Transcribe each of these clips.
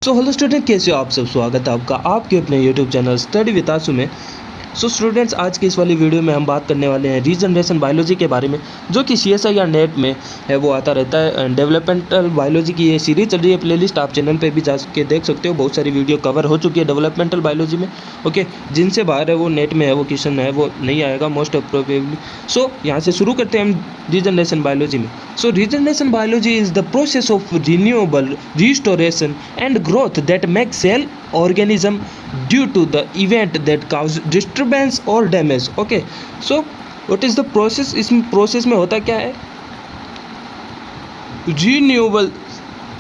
So hello student, कैसे हो आप सब। स्वागत है आपका आपके अपने यूट्यूब चैनल स्टडी विद आसू में। सो स्टूडेंट्स, आज की इस वाली वीडियो में हम बात करने वाले हैं रीजनरेशन बायोलॉजी के बारे में, जो कि सीएसआई या नेट में है वो आता रहता है। डेवलपमेंटल बायोलॉजी की ये सीरीज चल रही है, प्लेलिस्ट आप चैनल पे भी जा के देख सकते हो। बहुत सारी वीडियो कवर हो चुकी है डेवलपमेंटल बायोलॉजी में। ओके, जिनसे बाहर है वो नेट में है, वो क्वेश्चन है वो नहीं आएगा मोस्ट प्रोबेबली। सो यहाँ से शुरू करते हैं हम रीजनरेशन बायोलॉजी में। So regeneration biology is the process of renewable restoration and growth that makes cell organism due to the event that cause disturbance or damage. Okay, so what is the process? इस process में होता क्या है, renewable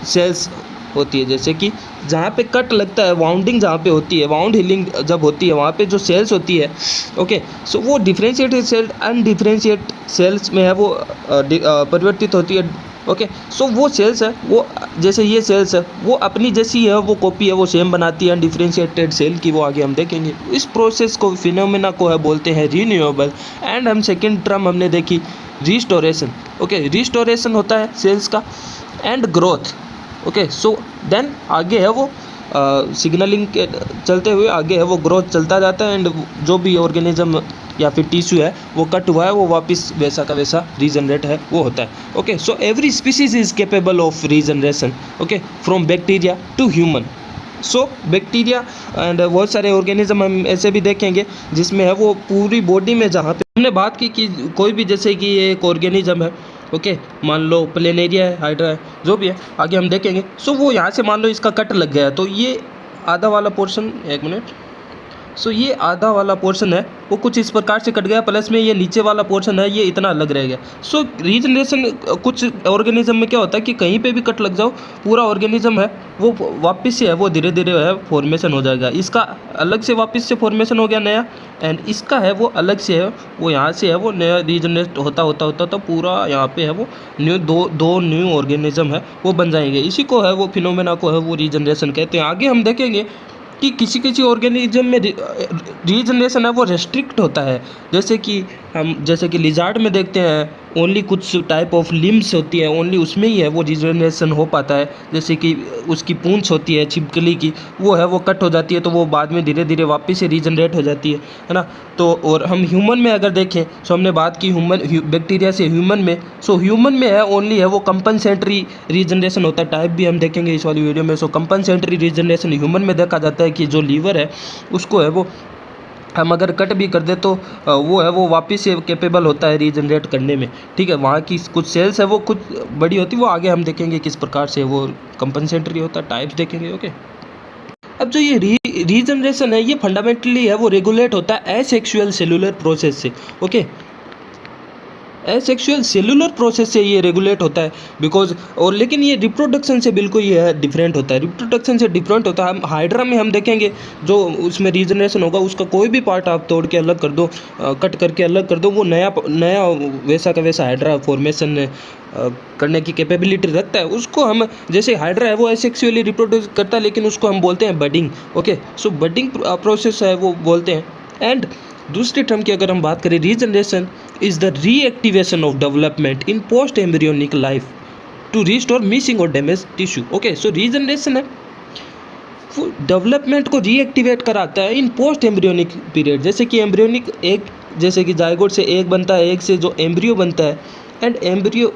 sales होती है। जैसे कि जहाँ पे कट लगता है, वाउंडिंग जहाँ पे होती है, वाउंड हीलिंग जब होती है, वहाँ पे जो सेल्स होती है, ओके, सो वो डिफरेंशिएटेड सेल अनडिफरेंशिएट सेल्स में है वो परिवर्तित होती है। ओके, सो वो सेल्स है वो, जैसे ये सेल्स है वो अपनी जैसी है वो कॉपी है वो सेम बनाती है अनडिफरेंशिएटेड सेल की, वो आगे हम देखेंगे। इस प्रोसेस को, फिनोमेना को है बोलते हैं रीन्यूएबल। एंड हम सेकेंड टर्म हमने देखी रिस्टोरेशन। ओके, रिस्टोरेशन होता है सेल्स का। And growth. Okay, so then आगे है वो सिग्नलिंग के चलते हुए आगे है वो ग्रोथ चलता जाता है। एंड जो भी ऑर्गेनिज्म या फिर टिश्यू है वो कट हुआ है वो वापस वैसा का वैसा रीजनरेट है वो होता है। Okay, so every species is capable of regeneration. Okay, from bacteria to human. So bacteria and बहुत सारे ऑर्गेनिज्म हम ऐसे भी देखेंगे जिसमें है वो पूरी बॉडी में, जहाँ पे हमने बात की कि कोई भी, जैसे कि ये एक ऑर्गेनिज्म है, ओके, मान लो प्लेनेरिया है, हाइड्रा है, जो भी है आगे हम देखेंगे। सो वो यहाँ से मान लो इसका कट लग गया है, तो ये आधा वाला पोर्शन, एक मिनट, सो ये आधा वाला पोर्शन है वो कुछ इस प्रकार से कट गया, प्लस में ये नीचे वाला पोर्शन है ये इतना अलग रह गया। सो रीजनरेशन कुछ ऑर्गेनिज्म में क्या होता है कि कहीं पे भी कट लग जाओ, पूरा ऑर्गेनिज्म है वो वापस से है वो धीरे धीरे है फॉर्मेशन हो जाएगा। इसका अलग से वापस से फॉर्मेशन हो गया नया, एंड इसका है वो अलग से है वो यहाँ से है वो नया रीजनरेट होता होता होता तो पूरा यहाँ पे है वो न्यू दो न्यू ऑर्गेनिज्म है वो बन जाएंगे। इसी को है वो फिनोमेना को है वो रीजनरेशन कहते हैं। आगे हम देखेंगे कि किसी किसी ऑर्गेनिज्म में रीजनरेशन है वो रेस्ट्रिक्ट होता है। जैसे कि लिजार्ड में देखते हैं ओनली कुछ टाइप ऑफ लिम्स होती है, ओनली उसमें ही है वो रीजनरेशन हो पाता है। जैसे कि उसकी पूंछ होती है छिपकली की, वो है वो कट हो जाती है तो वो बाद में धीरे धीरे वापस से रीजनरेट हो जाती है ना। तो और हम ह्यूमन में अगर देखें, सो हमने बात की बैक्टीरिया से ह्यूमन में, सो ह्यूमन में है ओनली है वो कंपनसेटरी रीजनरेशन होता है। टाइप भी हम देखेंगे इस वाली वीडियो में। सो कंपनसेटरी रीजनरेशन ह्यूमन में देखा जाता है कि जो लीवर है उसको है वो हम अगर कट भी कर दे तो वो है वो वापस से कैपेबल होता है रीजनरेट करने में। ठीक है, वहाँ की कुछ सेल्स है वो कुछ बड़ी होती है, वो आगे हम देखेंगे किस प्रकार से वो कंपनसेटरी होता है, टाइप्स देखेंगे। ओके, अब जो ये रीजनरेशन है ये फंडामेंटली है वो रेगुलेट होता है एसेक्सुअल सेलुलर प्रोसेस से। ओके, एसेक्सुअल सेलुलर प्रोसेस से ये रेगुलेट होता है बिकॉज, और लेकिन ये रिप्रोडक्शन से बिल्कुल ये डिफरेंट होता है, रिप्रोडक्शन से डिफरेंट होता है। हम हाइड्रा में हम देखेंगे जो उसमें रीजनरेशन होगा उसका कोई भी पार्ट आप तोड़ के अलग कर दो, कट करके अलग कर दो, वो नया वैसा का वैसा हाइड्रा फॉर्मेशन करने की कैपेबिलिटी रखता है। उसको हम, जैसे हाइड्रा है वो एसेक्सुअली रिप्रोड्यूस करता है लेकिन उसको हम बोलते हैं बडिंग। ओके, सो बडिंग प्रोसेस है वो बोलते हैं। एंड दूसरी टर्म की अगर हम बात करें, regeneration is the reactivation of development in post embryonic life to restore missing और damage tissue. Okay, so regeneration है वो डेवलपमेंट को रीएक्टिवेट कराता है इन पोस्ट एम्ब्रियोनिक पीरियड। जैसे कि एम्ब्रियोनिक एग, जैसे कि जायगोट से एग बनता है, एग से जो एम्ब्रियो बनता है, एंड एम्ब्रियो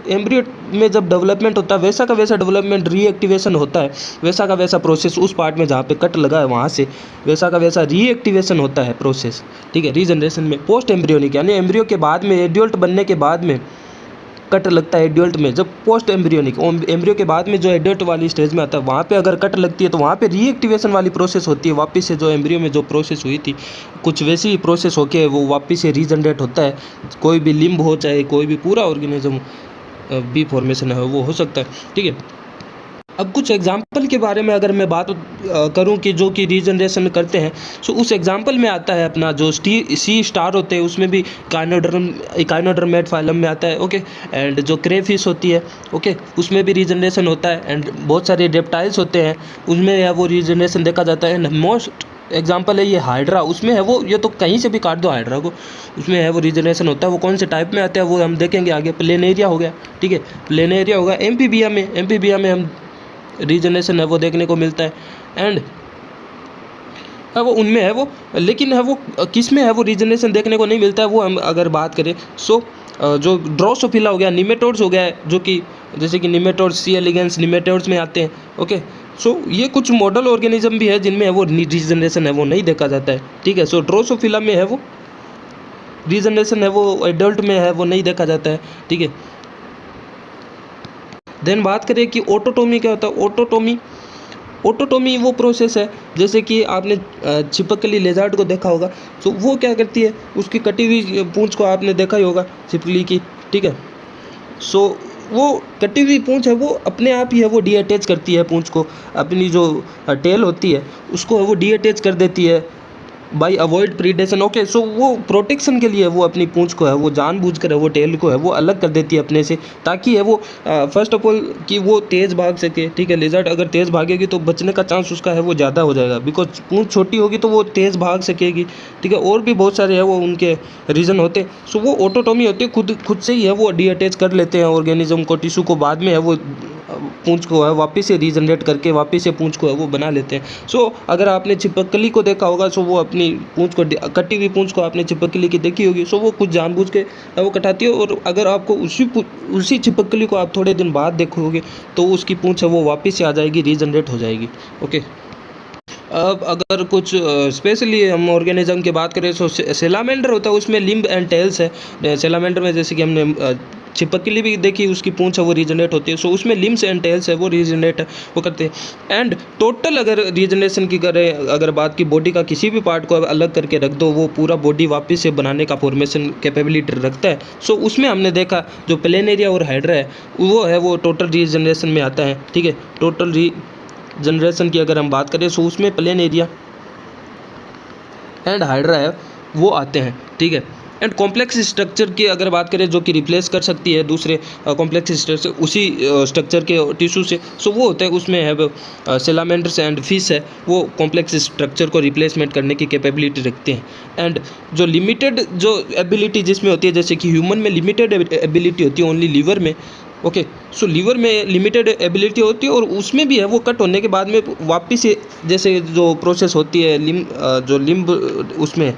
में जब डेवलपमेंट होता है वैसा का वैसा डेवलपमेंट रीएक्टिवेशन होता है, वैसा का वैसा प्रोसेस उस पार्ट में जहाँ पे कट लगा है वहाँ से वैसा का वैसा रीएक्टिवेशन होता है प्रोसेस। ठीक है, रीजनरेशन में पोस्ट एम्ब्रियोनिक यानी एम्ब्रियो के बाद में, एडल्ट बनने के बाद में कट लगता है एडल्ट में। जब पोस्ट एम्ब्रियोनिक एम्ब्रियो के बाद में जो एडल्ट वाली स्टेज में आता है वहाँ पे अगर कट लगती है तो वहाँ पे रीएक्टिवेशन वाली प्रोसेस होती है, वापस से जो एम्ब्रियो में जो प्रोसेस हुई थी कुछ वैसी ही प्रोसेस होके वो वापस से रीजनरेट होता है। कोई भी लिम्ब हो चाहे कोई भी पूरा ऑर्गेनिज्म बी फॉर्मेशन है वो हो सकता है। ठीक है, अब कुछ एग्जाम्पल के बारे में अगर मैं बात करूं कि जो कि रीजनरेशन करते हैं, सो उस एग्जाम्पल में आता है अपना जो सी स्टार होते हैं उसमें भी काइनोडर्मेट फाइलम में आता है। ओके, एंड जो क्रेफिश होती है, ओके, उसमें भी रीजनरेशन होता है। एंड बहुत सारे रेप्टाइल्स होते हैं उसमें वो रीजनरेशन देखा जाता है। एंड मोस्ट एग्जाम्पल है ये हाइड्रा, उसमें है वो, ये तो कहीं से भी काट दो हाइड्रा को, उसमें है वो रीजनरेशन होता है। वो कौन से टाइप में आता है वो हम देखेंगे आगे। प्लेनेरिया हो गया, ठीक है, प्लेनेरिया होगा। एम्फीबिया में हम रीजनरेशन है वो देखने को मिलता है। एंड है वो उनमें है वो, लेकिन है वो किस में है वो रीजनरेशन देखने को नहीं मिलता है, वो हम अगर बात करें सो जो ड्रोसोफिला हो गया, निमेटोड्स हो गया, जो कि जैसे कि निमेटोड्स सी एलिगेंस निमेटोड्स में आते हैं। ओके, सो ये कुछ मॉडल ऑर्गेनिज्म भी है जिनमें है वो रीजनरेशन है वो नहीं देखा जाता है। ठीक है, सो ड्रोसोफिला में है वो रीजनरेशन है वो एडल्ट में है वो नहीं देखा जाता है। ठीक है, देन बात करें कि ऑटोटोमी क्या होता है। ऑटोटोमी वो प्रोसेस है, जैसे कि आपने छिपकली लेजर्ड को देखा होगा, तो वो क्या करती है, उसकी कटी हुई पूंछ को आपने देखा ही होगा छिपकली की। ठीक है, सो वो कटी हुई पूंछ है वो अपने आप ही है वो डीअटैच करती है पूंछ को, अपनी जो टेल होती है उसको है वो डीअटैच कर देती है बाई अवॉइड प्रीडेशन। ओके, सो वो प्रोटेक्शन के लिए वो अपनी पूंछ को है वो जानबूझकर है वो टेल को है वो अलग कर देती है अपने से, ताकि है वो फर्स्ट ऑफ ऑल कि वो तेज़ भाग सके। ठीक है, लिजर्ड अगर तेज़ भागेगी तो बचने का चांस उसका है वो ज़्यादा हो जाएगा, बिकॉज पूंछ छोटी होगी तो वो तेज़ भाग सकेगी। ठीक है, और भी बहुत सारे है वो उनके रीज़न होते हैं। सो वो ऑटोटोमी होती है, खुद से ही है वो डीअटैच कर लेते हैं ऑर्गेनिज्म को, टिश्यू को, बाद में है वो पूंछ को है वापस से रीजनरेट करके वापस से पूंछ को है वो बना लेते हैं। सो अगर आपने छिपकली को देखा होगा, सो वो अपनी पूंछ को, कटी हुई पूंछ को आपने छिपकली की देखी होगी, सो वो कुछ जानबूझ के वो कटाती है, और अगर आपको उसी छिपकली को आप थोड़े दिन बाद देखोगे तो उसकी पूंछ है वो वापस से आ जाएगी, रीजनरेट हो जाएगी। ओके, अब अगर कुछ स्पेशली हम ऑर्गेनिज्म की बात करें तो सेलामेंडर होता है, उसमें लिम्ब एंड टेल्स है। सेलामेंडर में जैसे कि हमने छिपकली भी देखी, उसकी पूंछ है वो रीजनरेट होती है, सो उसमें लिम्स एंड टेल्स है वो रीजनरेट वो करते हैं। एंड टोटल अगर रीजनरेशन की करें, अगर बात की बॉडी का किसी भी पार्ट को अलग करके रख दो, वो पूरा बॉडी वापस से बनाने का फॉर्मेशन कैपेबिलिटी रखता है। सो उसमें हमने देखा जो प्लेनेरिया और हाइड्रा है वो है वो टोटल रीजनरेशन में आता है। ठीक है, टोटल जनरेशन की अगर हम बात करें तो उसमें प्लेनेरिया एंड हाइड्रा है वो आते हैं। ठीक है, एंड कॉम्प्लेक्स स्ट्रक्चर की अगर बात करें जो कि रिप्लेस कर सकती है दूसरे कॉम्प्लेक्स स्ट्रक्चर उसी स्ट्रक्चर के टिश्यू से, सो वो होता है उसमें है सेलामेंडर्स एंड फिश है वो कॉम्प्लेक्स स्ट्रक्चर को रिप्लेसमेंट करने की कैपेबिलिटी रखते हैं। एंड जो लिमिटेड जो एबिलिटी जिसमें होती है, जैसे कि ह्यूमन में लिमिटेड एबिलिटी होती है ओनली लीवर में। ओके, सो लीवर में लिमिटेड एबिलिटी होती है, और उसमें भी है वो कट होने के बाद में वापस से जैसे जो प्रोसेस होती है लिम्ब उसमें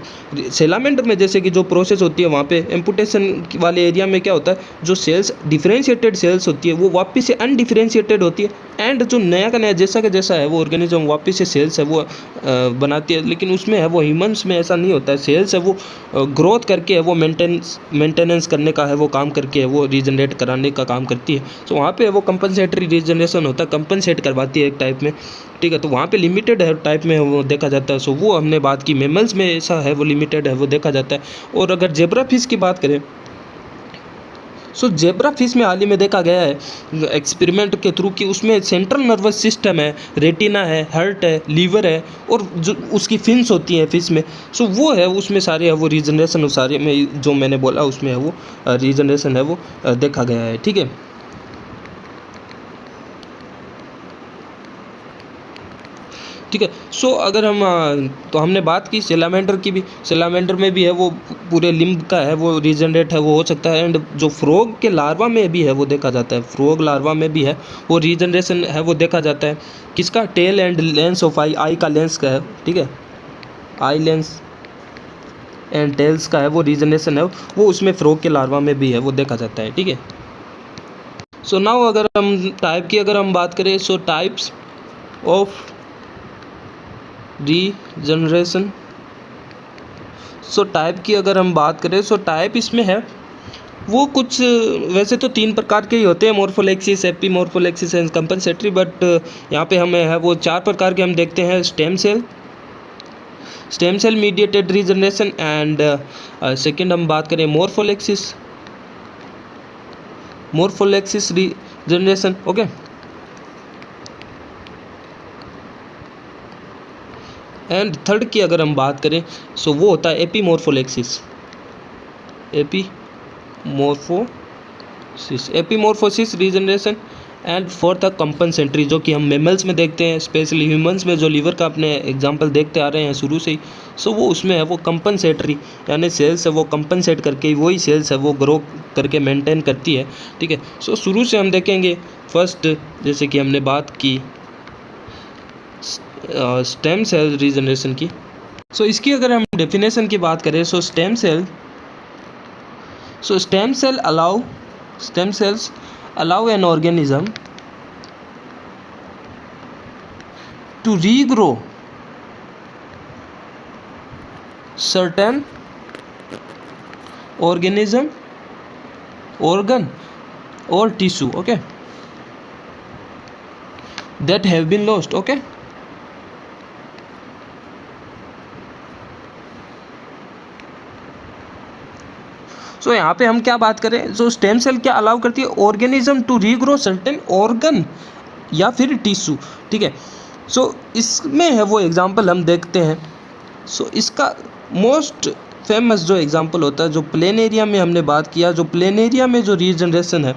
सेलामेंडर में जैसे कि जो प्रोसेस होती है वहाँ पे एम्पुटेशन वाले एरिया में क्या होता है, जो सेल्स डिफरेंशिएटेड सेल्स होती है वो वापस से अनडिफरेंशिएटेड होती है, एंड जो नया का नया जैसा का जैसा है वो ऑर्गेनिज्म वापस से सेल्स है वो बनाती है। लेकिन उसमें है वो ह्यूमंस में ऐसा नहीं होता है, सेल्स है वो ग्रोथ करके है वो मेंटेनेंस करने का है वो काम करके है वो रीजनरेट कराने का काम करती है। सो वहाँ पे वो कंपनसेटरी रीजनरेशन होता है, कंपनसेट करवाती है एक टाइप में। ठीक है, तो वहाँ पे लिमिटेड है टाइप में वो देखा जाता है। सो वो हमने बात की, मेमल्स में ऐसा है वो लिमिटेड है वो देखा जाता है। और अगर जेब्रा फिश की बात करें, सो जेब्रा फिश में हाल ही में देखा गया है एक्सपेरिमेंट के थ्रू कि उसमें सेंट्रल नर्वस सिस्टम है, रेटिना है, हार्ट है, लीवर है, और जो उसकी फिन्स होती हैं फिश में, सो वो है उसमें सारे है वो रीजनरेशन, सारे में जो मैंने बोला उसमें है वो रीजनरेशन है वो देखा गया है। ठीक है, ठीक है, सो अगर हम तो हमने बात की सेलामेंडर की भी, सेलामेंडर में भी है वो पूरे लिम्ब का है वो रीजनरेट है वो हो सकता है। एंड जो फ्रॉग के लार्वा में भी है वो देखा जाता है, फ्रॉग लार्वा में भी है वो रीजनरेशन है वो देखा जाता है। किसका? टेल एंड लेंस ऑफ आई का लेंस का है। ठीक है, आई लेंस एंड टेल्स का है वो रीजनरेशन है वो उसमें फ्रॉग के लार्वा में भी है वो देखा जाता है। ठीक है, सो नाउ अगर हम टाइप की अगर हम बात करें, सो types of regeneration, so type की अगर हम बात करें, सो टाइप इसमें है वो कुछ वैसे तो 3 प्रकार के ही होते हैं, मोर्फोलेक्सिस, एपीमोर्फोलेक्सिस एंड कंपनसेटरी, बट यहाँ पे हमें है वो 4 प्रकार के हम देखते हैं। Stem cell mediated regeneration, and second हम बात करें morphallaxis regeneration. Okay, and third की अगर हम बात करें, सो वो होता है एपीमोर्फोसिस रीजनरेशन, एंड फोर्थ है कंपनसेटरी, जो कि हम मेमल्स में देखते हैं, स्पेशली ह्यूमंस में जो लीवर का अपने एग्जांपल देखते आ रहे हैं शुरू से ही। सो वो उसमें है वो कंपनसेटरी, यानी सेल्स है वो कंपनसेट करके वही सेल्स है वो ग्रो करके मेंटेन करती है। ठीक है, सो शुरू से हम देखेंगे फर्स्ट, जैसे कि हमने बात की स्टेम सेल रीजनरेशन की। सो इसकी अगर हम डेफिनेशन की बात करें, so stem cells allow an organism to regrow certain organism, organ or tissue, okay, that have been lost, okay. सो यहाँ पे हम क्या बात करें, जो स्टेम सेल क्या अलाउ करती है, organism to regrow certain organ या फिर टिश्यू, ठीक है। सो इसमें है वो एग्जांपल हम देखते हैं। सो इसका मोस्ट फेमस जो एग्जांपल होता है, जो प्लेन एरिया में हमने बात किया, जो प्लेन एरिया में जो रीजनरेशन है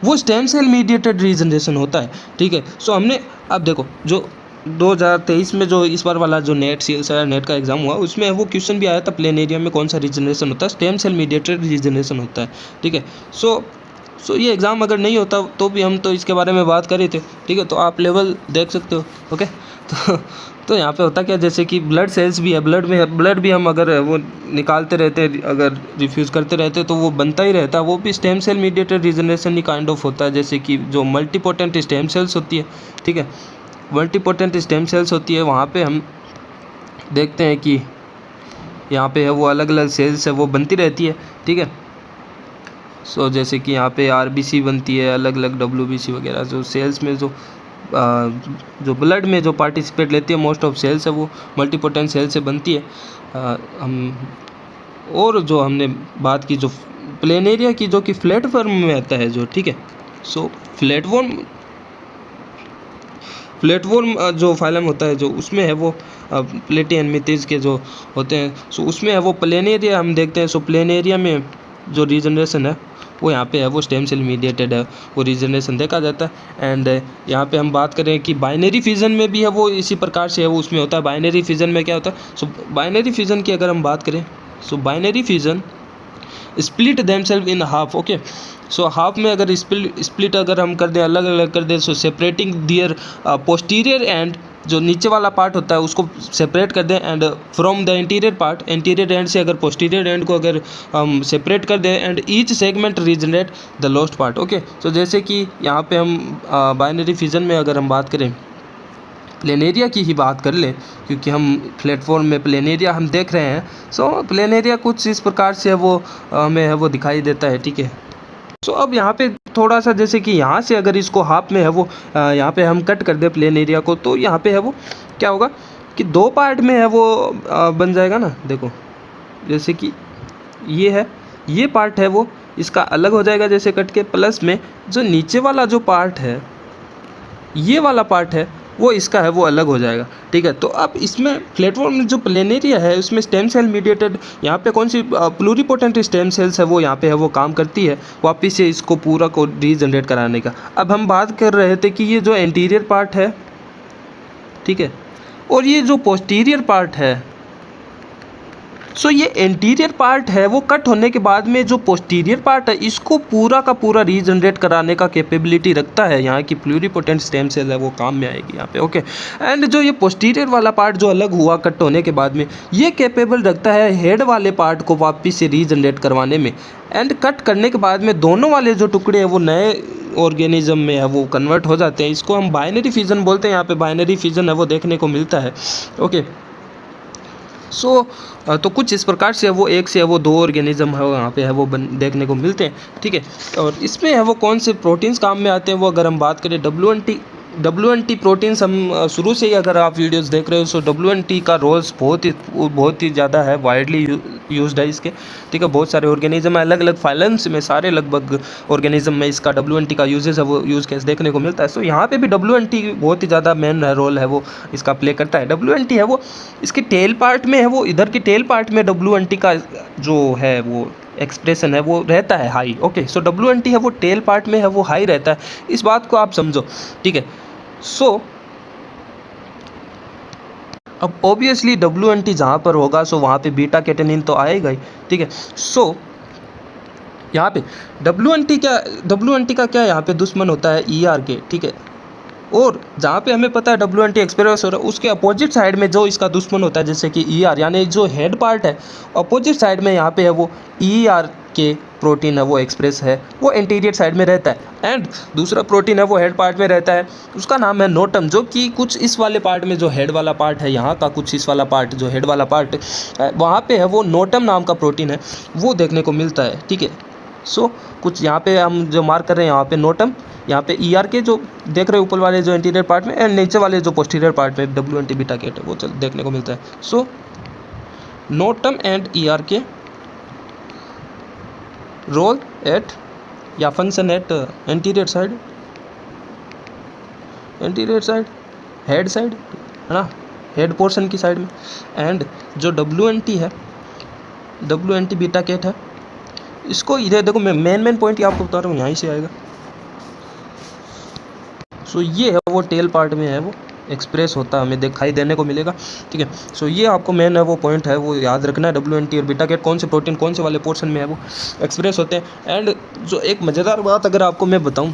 वो स्टेम सेल मीडिएटेड रीजनरेशन होता है, ठीक है। सो हमने अब देखो जो 2023 में जो इस बार वाला जो नेट का एग्जाम हुआ, उसमें वो क्वेश्चन भी आया था, प्लेन एरिया में कौन सा रीजनरेशन होता है, स्टेम सेल मीडिएटेड रीजनरेशन होता है, ठीक है। सो ये एग्ज़ाम अगर नहीं होता तो भी हम तो इसके बारे में बात कर रहे थे, ठीक है। तो आप लेवल देख सकते हो, ओके। तो यहाँ पे होता क्या, जैसे कि ब्लड सेल्स भी है, ब्लड भी हम अगर वो निकालते रहते, अगर रिफ्यूज़ करते रहते तो वो बनता ही रहता है, वो भी स्टेम सेल मीडिएटेड रीजनरेशन ही काइंड ऑफ होता है। जैसे कि जो मल्टीपोटेंट स्टेम सेल्स होती है, ठीक है, मल्टीपोटेंट स्टेम सेल्स होती है, वहाँ पे हम देखते हैं कि यहाँ पे है वो अलग अलग सेल्स है वो बनती रहती है, ठीक है। सो जैसे कि यहाँ पे आरबीसी बनती है, अलग अलग डब्ल्यूबीसी वगैरह, जो सेल्स में जो ब्लड में जो पार्टिसिपेट लेती है, मोस्ट ऑफ सेल्स है वो मल्टीपोटेंट सेल से बनती है। हम और जो हमने बात की जो प्लेन एरिया की, जो कि फ्लैट फॉर्म में आता है जो, ठीक है। सो प्लेटफॉर्म जो फाइलम होता है, जो उसमें है वो प्लेटियनमितीज के जो होते हैं, सो उसमें है वो प्लेन एरिया हम देखते हैं। सो प्लेन एरिया में जो रीजनरेशन है वो यहाँ पे है वो स्टेम सेल मीडिएटेड है, वो रीजनरेशन देखा जाता है। एंड यहाँ पे हम बात करें कि बाइनरी फिजन में भी है वो इसी प्रकार से है, वो उसमें होता है। बाइनरी फिजन में क्या होता है, सो बाइनरी फिजन की अगर हम बात करें, so binary fission split themselves in half, okay. So half में अगर स्प्लिट अगर हम कर दें, अलग अलग कर दें, सो सेपरेटिंग दियर पोस्टीरियर एंड, जो नीचे वाला पार्ट होता है उसको सेपरेट कर दें, and from the interior and से अगर पोस्टीरियर एंड को अगर हम सेपरेट कर दें, and each segment regenerate the lost part, okay. So जैसे कि यहाँ पे हम बाइनरी फिजन में अगर हम बात करें, प्लेन एरिया की ही बात कर लें, क्योंकि हम प्लेटफॉर्म में प्लेन एरिया हम देख रहे हैं। सो प्लेन एरिया कुछ इस प्रकार से है वो हमें है वो दिखाई देता है, ठीक है। सो अब यहाँ पे थोड़ा सा, जैसे कि यहाँ से अगर इसको हाफ में है वो यहाँ पे हम कट कर दे प्लेन एरिया को, तो यहाँ पे है वो क्या होगा कि दो पार्ट में है वो बन जाएगा ना। देखो जैसे कि ये पार्ट है वो इसका अलग हो जाएगा जैसे कट के, प्लस में जो नीचे वाला जो पार्ट है, ये वाला पार्ट है वो इसका है वो अलग हो जाएगा, ठीक है। तो अब इसमें प्लेटफॉर्म में जो प्लेन एरिया है उसमें स्टेम सेल मीडिएटेड यहाँ पे कौन सी प्लूरीपोटेंट स्टेम सेल्स है वो यहाँ पे है वो काम करती है वापस से इसको पूरा को रीजनरेट कराने का। अब हम बात कर रहे थे कि ये जो एंटीरियर पार्ट है, ठीक है, और ये जो पोस्टीरियर पार्ट है, सो ये एंटीरियर पार्ट है वो कट होने के बाद में जो पोस्टीरियर पार्ट है इसको पूरा का पूरा रीजनरेट कराने का कैपेबिलिटी रखता है। यहाँ की प्लूरीपोटेंट स्टेम सेल है वो काम में आएगी यहाँ पे, ओके। एंड जो ये पोस्टीरियर वाला पार्ट जो अलग हुआ कट होने के बाद में, ये कैपेबल रखता है हेड वाले पार्ट को वापस से रीजनरेट करवाने में। एंड कट करने के बाद में दोनों वाले जो टुकड़े हैं वो नए ऑर्गेनिज्म में है वो कन्वर्ट हो जाते हैं। इसको हम बाइनरी फिजन बोलते हैं, यहाँ पे बाइनरी फिजन है वो देखने को मिलता है, ओके। सो तो कुछ इस प्रकार से वो एक से है वो दो ऑर्गेनिज्म है वहाँ पे है वो देखने को मिलते हैं, ठीक है। और इसमें है वो कौन से प्रोटीन्स काम में आते हैं, वो अगर हम बात करें WNT प्रोटीन्स, हम शुरू से ही अगर आप वीडियोस देख रहे हो, सो WNT का रोल्स बहुत ही ज़्यादा है, वाइडली यूज्ड है इसके, ठीक है। बहुत सारे ऑर्गेनिज्म है, अलग अलग फाइलम्स में सारे लगभग ऑर्गेनिज्म में इसका WNT का यूजेस है वो यूज़ केस देखने को मिलता है। सो यहाँ पे भी WNT बहुत ही ज़्यादा मेन रोल है वो इसका प्ले करता है। WNT है वो इसके टेल पार्ट में है वो, इधर के टेल पार्ट में WNT का जो है वो एक्सप्रेशन है वो रहता है हाई, ओके। सो WNT है वो टेल पार्ट में है वो हाई रहता है, इस बात को आप समझो, ठीक है। सो अब ऑब्वियसली WNT जहाँ पर होगा सो वहाँ पे बीटा कैटेनिन तो आएगा ही, ठीक है। सो यहाँ पे WNT का क्या यहाँ पे दुश्मन होता है ER के, ठीक है। और जहाँ पे हमें पता है WNT एक्सप्रेस हो रहा है उसके अपोजिट साइड में जो इसका दुश्मन होता है जैसे कि ER, यानी जो हेड पार्ट है अपोजिट साइड में यहाँ पे है वो ER के प्रोटीन है वो एक्सप्रेस है, वो एंटीरियर साइड में रहता है। एंड दूसरा प्रोटीन है वो हेड पार्ट में रहता है, उसका नाम है नोटम, जो कि कुछ इस वाले पार्ट में जो हेड वाला पार्ट है यहाँ का, कुछ इस वाला पार्ट जो हेड वाला पार्ट वहाँ पे है वो नोटम नाम का प्रोटीन है वो देखने को मिलता है। ठीक है, सो कुछ यहाँ पे हम जो मार्क कर रहे हैं यहाँ पे नोटम, यहाँ पे ER के जो देख रहे हैं ऊपर वाले जो इंटीरियर पार्ट में, एंड नीचे वाले जो पोस्टीरियर पार्ट में WNT बीटा केट है वो देखने को मिलता है। सो नोटम एंड ER के रोल एट या function at anterior side head side है ना, हेड पोर्शन की साइड में। एंड जो WNT है WNT बीटा केट है इसको इधर देखो, मैं मेन पॉइंट ये आपको बता रहा हूँ, यहीं से आएगा। सो ये है वो टेल पार्ट में है वो एक्सप्रेस होता है, हमें दिखाई देने को मिलेगा। ठीक है, सो ये आपको मेन है वो पॉइंट है वो याद रखना है, WNT और बीटा केट कौन से प्रोटीन कौन से वाले पोर्शन में है वो एक्सप्रेस होते हैं। एंड जो एक मज़ेदार बात अगर आपको मैं बताऊं,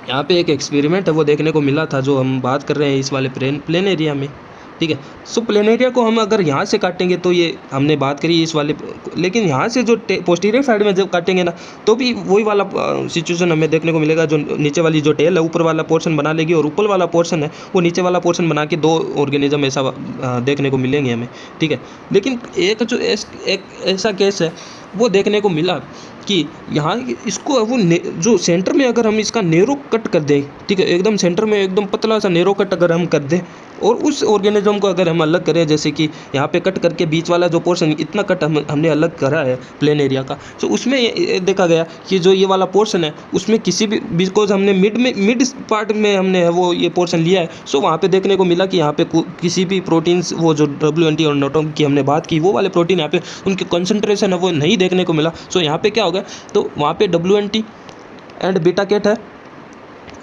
यहाँ पे एक एक्सपेरिमेंट है वो देखने को मिला था, जो हम बात कर रहे हैं इस वाले प्लेन एरिया में। ठीक है, सो प्लेन एरिया को हम अगर यहाँ से काटेंगे तो ये हमने बात करी इस वाले, लेकिन यहाँ से जो पोस्टीरियर साइड में जब काटेंगे ना तो भी वही वाला सिचुएशन हमें देखने को मिलेगा, जो नीचे वाली जो टेल है ऊपर वाला पोर्शन बना लेगी और ऊपर वाला पोर्शन है वो नीचे वाला पोर्शन बना के दो ऑर्गेनिज्म ऐसा देखने को मिलेंगे हमें। ठीक है, लेकिन एक जो एक ऐसा केस है वो देखने को मिला कि यहाँ इसको वो जो सेंटर में अगर हम इसका नेरो कट कर दें, ठीक है, एकदम सेंटर में एकदम पतला सा नेरो कट अगर हम कर दें और उस ऑर्गेनिज्म को अगर हम अलग करें, जैसे कि यहाँ पे कट करके बीच वाला जो पोर्शन इतना कट हमने अलग करा है प्लेन एरिया का, तो उसमें ये देखा गया कि जो ये वाला पोर्शन है उसमें किसी भी, बिकॉज हमने मिड पार्ट में हमने वो ये पोर्शन लिया है, सो वहाँ पे देखने को मिला कि यहाँ पे किसी भी प्रोटीन्स वो जो WNT और नोटम की हमने बात की वो वाले प्रोटीन यहाँ पे उनके कंसंट्रेशन है वो नहीं देखने को मिला। सो यहाँ पे क्या होगा, तो वहाँ पे WNT एंड बीटा केट है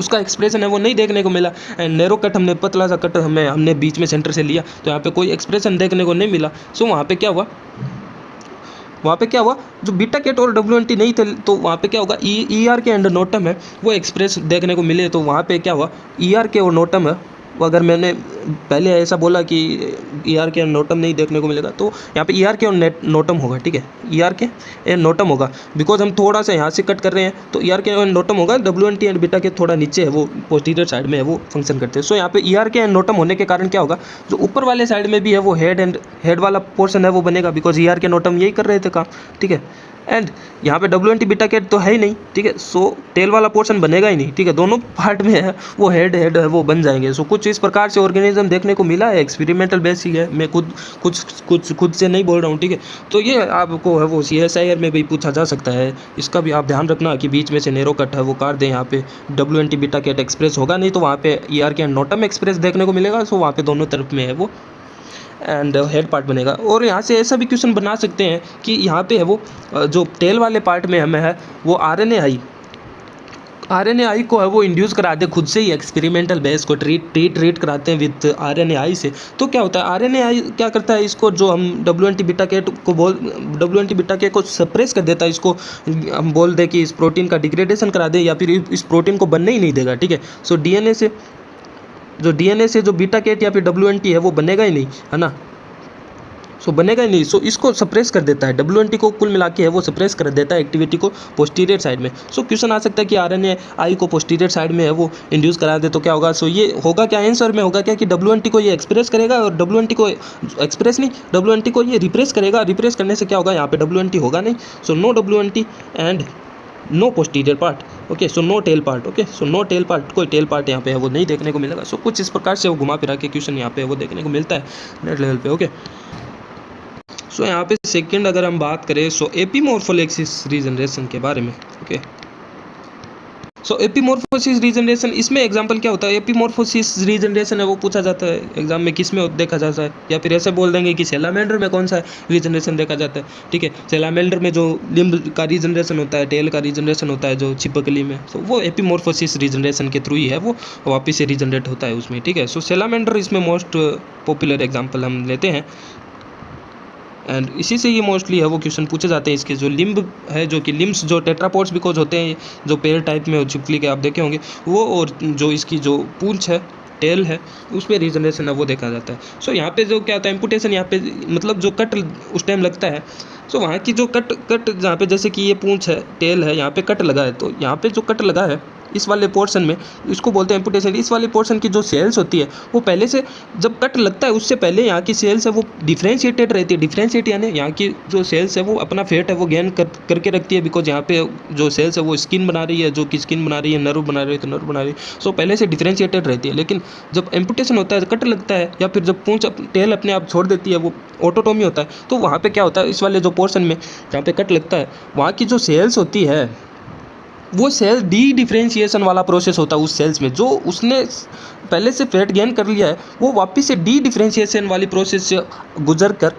उसका एक्सप्रेशन है वो नहीं देखने को मिला। एंड नैरो कट हमने पतला सा कट हमने बीच में सेंटर से लिया तो यहाँ पे कोई एक्सप्रेशन देखने को नहीं मिला। सो वहाँ पे क्या हुआ, जो बीटा केट और WNT नहीं थे तो वहाँ पे क्या होगा, ER के एंड नोटम है वो एक्सप्रेस देखने को मिले। तो वहाँ पे क्या हुआ, ER के और नोटम है वो, अगर मैंने पहले ऐसा बोला कि ER के नोटम नहीं देखने को मिलेगा तो यहाँ पे ER के और नोटम होगा। ठीक है, ER के एंड नोटम होगा, बिकॉज हम थोड़ा सा यहाँ से कट कर रहे हैं तो ER के एंड नोटम होगा। WNT एंड बीटा के थोड़ा नीचे है वो पोस्टीरियर साइड में है वो फंक्शन करते हैं। सो यहाँ पे ER के एंड नोटम होने के कारण क्या होगा, जो ऊपर वाले साइड में भी है वो हेड वाला पोर्शन है वो बनेगा, बिकॉज ER के नोटम यही कर रहे थे काम। ठीक है, एंड यहाँ पे WNT बीटा केट तो है ही नहीं। ठीक है, सो टेल वाला पोर्शन बनेगा ही नहीं। ठीक है, दोनों पार्ट में है वो हेड है वो बन जाएंगे। सो कुछ इस प्रकार से ऑर्गेनिज्म देखने को मिला है, एक्सपेरिमेंटल बेसिक है, मैं खुद से नहीं बोल रहा हूँ। ठीक है, तो ये आपको है वो CSIR में भी पूछा जा सकता है, इसका भी आप ध्यान रखना कि बीच में से नैरो कट है वो काट दें। यहाँ पे WNT बीटा केट एक्सप्रेस होगा नहीं तो वहाँ पे ER के नोटम एक्सप्रेस देखने को मिलेगा। सो वहाँ पे दोनों तरफ में है वो एंड हेड पार्ट बनेगा। और यहाँ से ऐसा भी क्वेश्चन बना सकते हैं कि यहाँ पे है वो जो टेल वाले पार्ट में हमें है वो RNAi को है वो इंड्यूस करा दे खुद से ही, एक्सपेरिमेंटल बेस को ट्रीट कराते हैं विद RNAi से। तो क्या होता है, RNAi क्या करता है, इसको जो हम WNT बीटा केट को सप्रेस कर देता है, इसको हम बोल दे कि इस प्रोटीन का डिग्रेडेशन करा दे या फिर इस प्रोटीन को बनने ही नहीं देगा। ठीक है, सो DNA से जो बीटा केट या फिर WNT है वो बनेगा ही नहीं, है ना, सो बनेगा ही नहीं। सो इसको सप्रेस कर देता है, WNT को कुल मिला के है वो सप्रेस कर देता है एक्टिविटी को पोस्टीरियर साइड में। सो क्वेश्चन आ सकता है कि RNAi को पोस्टीरियर साइड में है वो इंड्यूस करा दे तो क्या होगा। सो ये होगा क्या, आंसर में होगा क्या कि WNT को ये एक्सप्रेस करेगा और WNT को ये रिप्रेस करेगा। रिप्रेस करने से क्या होगा, यहाँ पे WNT होगा नहीं। So no WNT and no posterior part. Okay, so no tail part. Okay, so no tail part, कोई टेल पार्ट यहाँ पे है वो नहीं देखने को मिलेगा। सो कुछ इस प्रकार से वो घुमा फिरा के क्वेश्चन यहाँ पे वो देखने को मिलता है नेट लेवल पे। ओके, सो यहाँ पे सेकंड अगर हम बात करें सो एपिमॉर्फोलेक्सिस रीजनरेशन के बारे में। ओके, सो एपिमॉर्फोसिस रीजनरेशन, इसमें एग्जांपल क्या होता है, एपिमॉर्फोसिस रीजनरेशन है वो पूछा जाता है एग्जाम में, किस में देखा जाता है, या फिर ऐसे बोल देंगे कि सैलामेंडर में कौन सा रीजनरेशन देखा जाता है। ठीक है, सैलामेंडर में जो लिम्ब का रीजनरेशन होता है, टेल का रीजनरेशन होता है जो छिपकली में, तो वो एपिमॉर्फोसिस रीजनरेशन के थ्रू ही है वो वापस से रीजनरेट होता है उसमें। ठीक है, सो सैलामेंडर इसमें मोस्ट पॉपुलर एग्जाम्पल हम लेते हैं। एंड इसी से ये मोस्टली है वो क्वेश्चन पूछे जाते हैं। इसके जो लिम्ब है, जो कि लिम्स जो टेट्रापोड्स बिकॉज होते हैं, जो पेड़ टाइप में छिपकली के आप देखे होंगे वो, और जो इसकी जो पूंछ है, टेल है, उसमें रीजनरेशन है वो देखा जाता है। सो यहाँ पे जो क्या होता है इम्पुटेशन, यहाँ पे मतलब जो कट उस टाइम लगता है, सो वहाँ की जो कट जहाँ पे जैसे कि ये पूंछ है, टेल है, यहाँ पे कट लगा है, तो यहाँ पे जो कट लगा है इस वाले पोर्शन में, इसको बोलते हैं इम्पुटेशन। इस वाले पोर्शन की जो सेल्स होती है वो पहले से, जब कट लगता है उससे पहले यहाँ की सेल्स है वो डिफ्रेंशिएटेड रहती है। डिफ्रेंशिएट यानी यहाँ की जो सेल्स है वो अपना फेट है वो गेन करके रखती है, बिकॉज यहाँ पे जो सेल्स है वो स्किन बना रही है, जो कि स्किन बना रही है, नर्व बना रही है तो नर्व बना रही है, सो पहले से डिफ्रेंशिएटेड रहती है। लेकिन जब एम्पुटेशन होता है, कट लगता है, या फिर जब पूंछ टेल अपने आप छोड़ देती है, वो ऑटोटोमी होता है, तो वहाँ पे क्या होता है, इस वाले जो पोर्शन में जहाँ पे कट लगता है वहाँ की जो सेल्स होती है वो सेल डी डिफ्रेंशिएशन वाला प्रोसेस होता है। उस सेल्स में जो उसने पहले से फैट गेन कर लिया है वो वापस से डी डिफ्रेंशिएशन वाली प्रोसेस से गुजर कर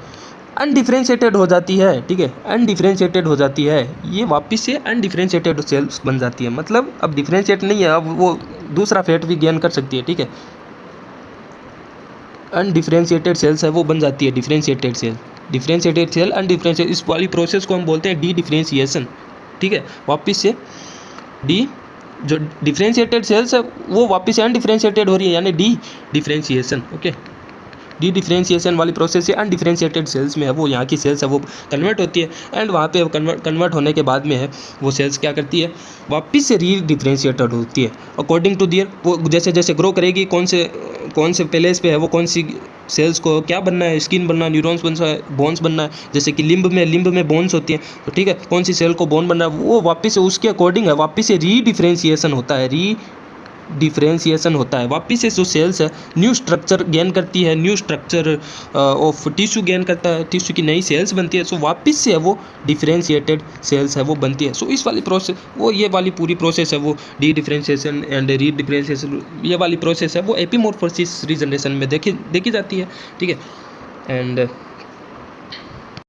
अनडिफ्रेंशिएटेड हो जाती है। ठीक है, अनडिफ्रेंशिएटेड हो जाती है, ये वापस से अनडिफ्रेंशिएटेड सेल्स बन जाती है। मतलब अब डिफ्रेंशिएट नहीं है, अब वो दूसरा फैट भी गेन कर सकती है। ठीक है, अनडिफ्रेंशिएटेड सेल्स है वो बन जाती है डिफ्रेंशिएटेड सेल अनडिफ्रेंशिएट, इस वाली प्रोसेस को हम बोलते हैं डी डिफ्रेंशिएशन। ठीक है, वापस से डी जो डिफ्रेंशिएटेड सेल्स है वो वापस से अनडिफ्रेंशिएटेड हो रही है, यानी D differentiation. Okay, D differentiation वाली प्रोसेस से अनडिफ्रेंशिएटेड सेल्स में है वो, यहाँ की सेल्स है वो कन्वर्ट होती है, एंड वहाँ पे कन्वर्ट होने के बाद में है वो सेल्स क्या करती है, वापस से री डिफ्रेंशिएटेड होती है अकॉर्डिंग टू दियर, वो जैसे जैसे ग्रो करेगी, कौन से प्लेस पे है वो, कौन सी सेल्स को क्या बनना है, स्किन बनना है, न्यूरॉन्स बनना है, बोन्स बनना है। जैसे कि लिम्ब में बोन्स होती हैं, तो ठीक है, कौन सी सेल को बोन बनना है वो वापस से उसके अकॉर्डिंग है वापस से री डिफ्रेंशिएशन होता है, वापस से जो सेल्स है न्यू स्ट्रक्चर गेन करती है, new structure of tissue gain करता है, टिश्यू की नई सेल्स बनती है, सो वापस से है वो डिफ्रेंशिएटेड सेल्स है वो बनती है। सो इस वाली प्रोसेस, वो ये वाली पूरी प्रोसेस है वो D differentiation and re differentiation, ये वाली प्रोसेस है वो एपिमॉर्फोसिस रीजनरेशन में देखी जाती है। ठीक है, एंड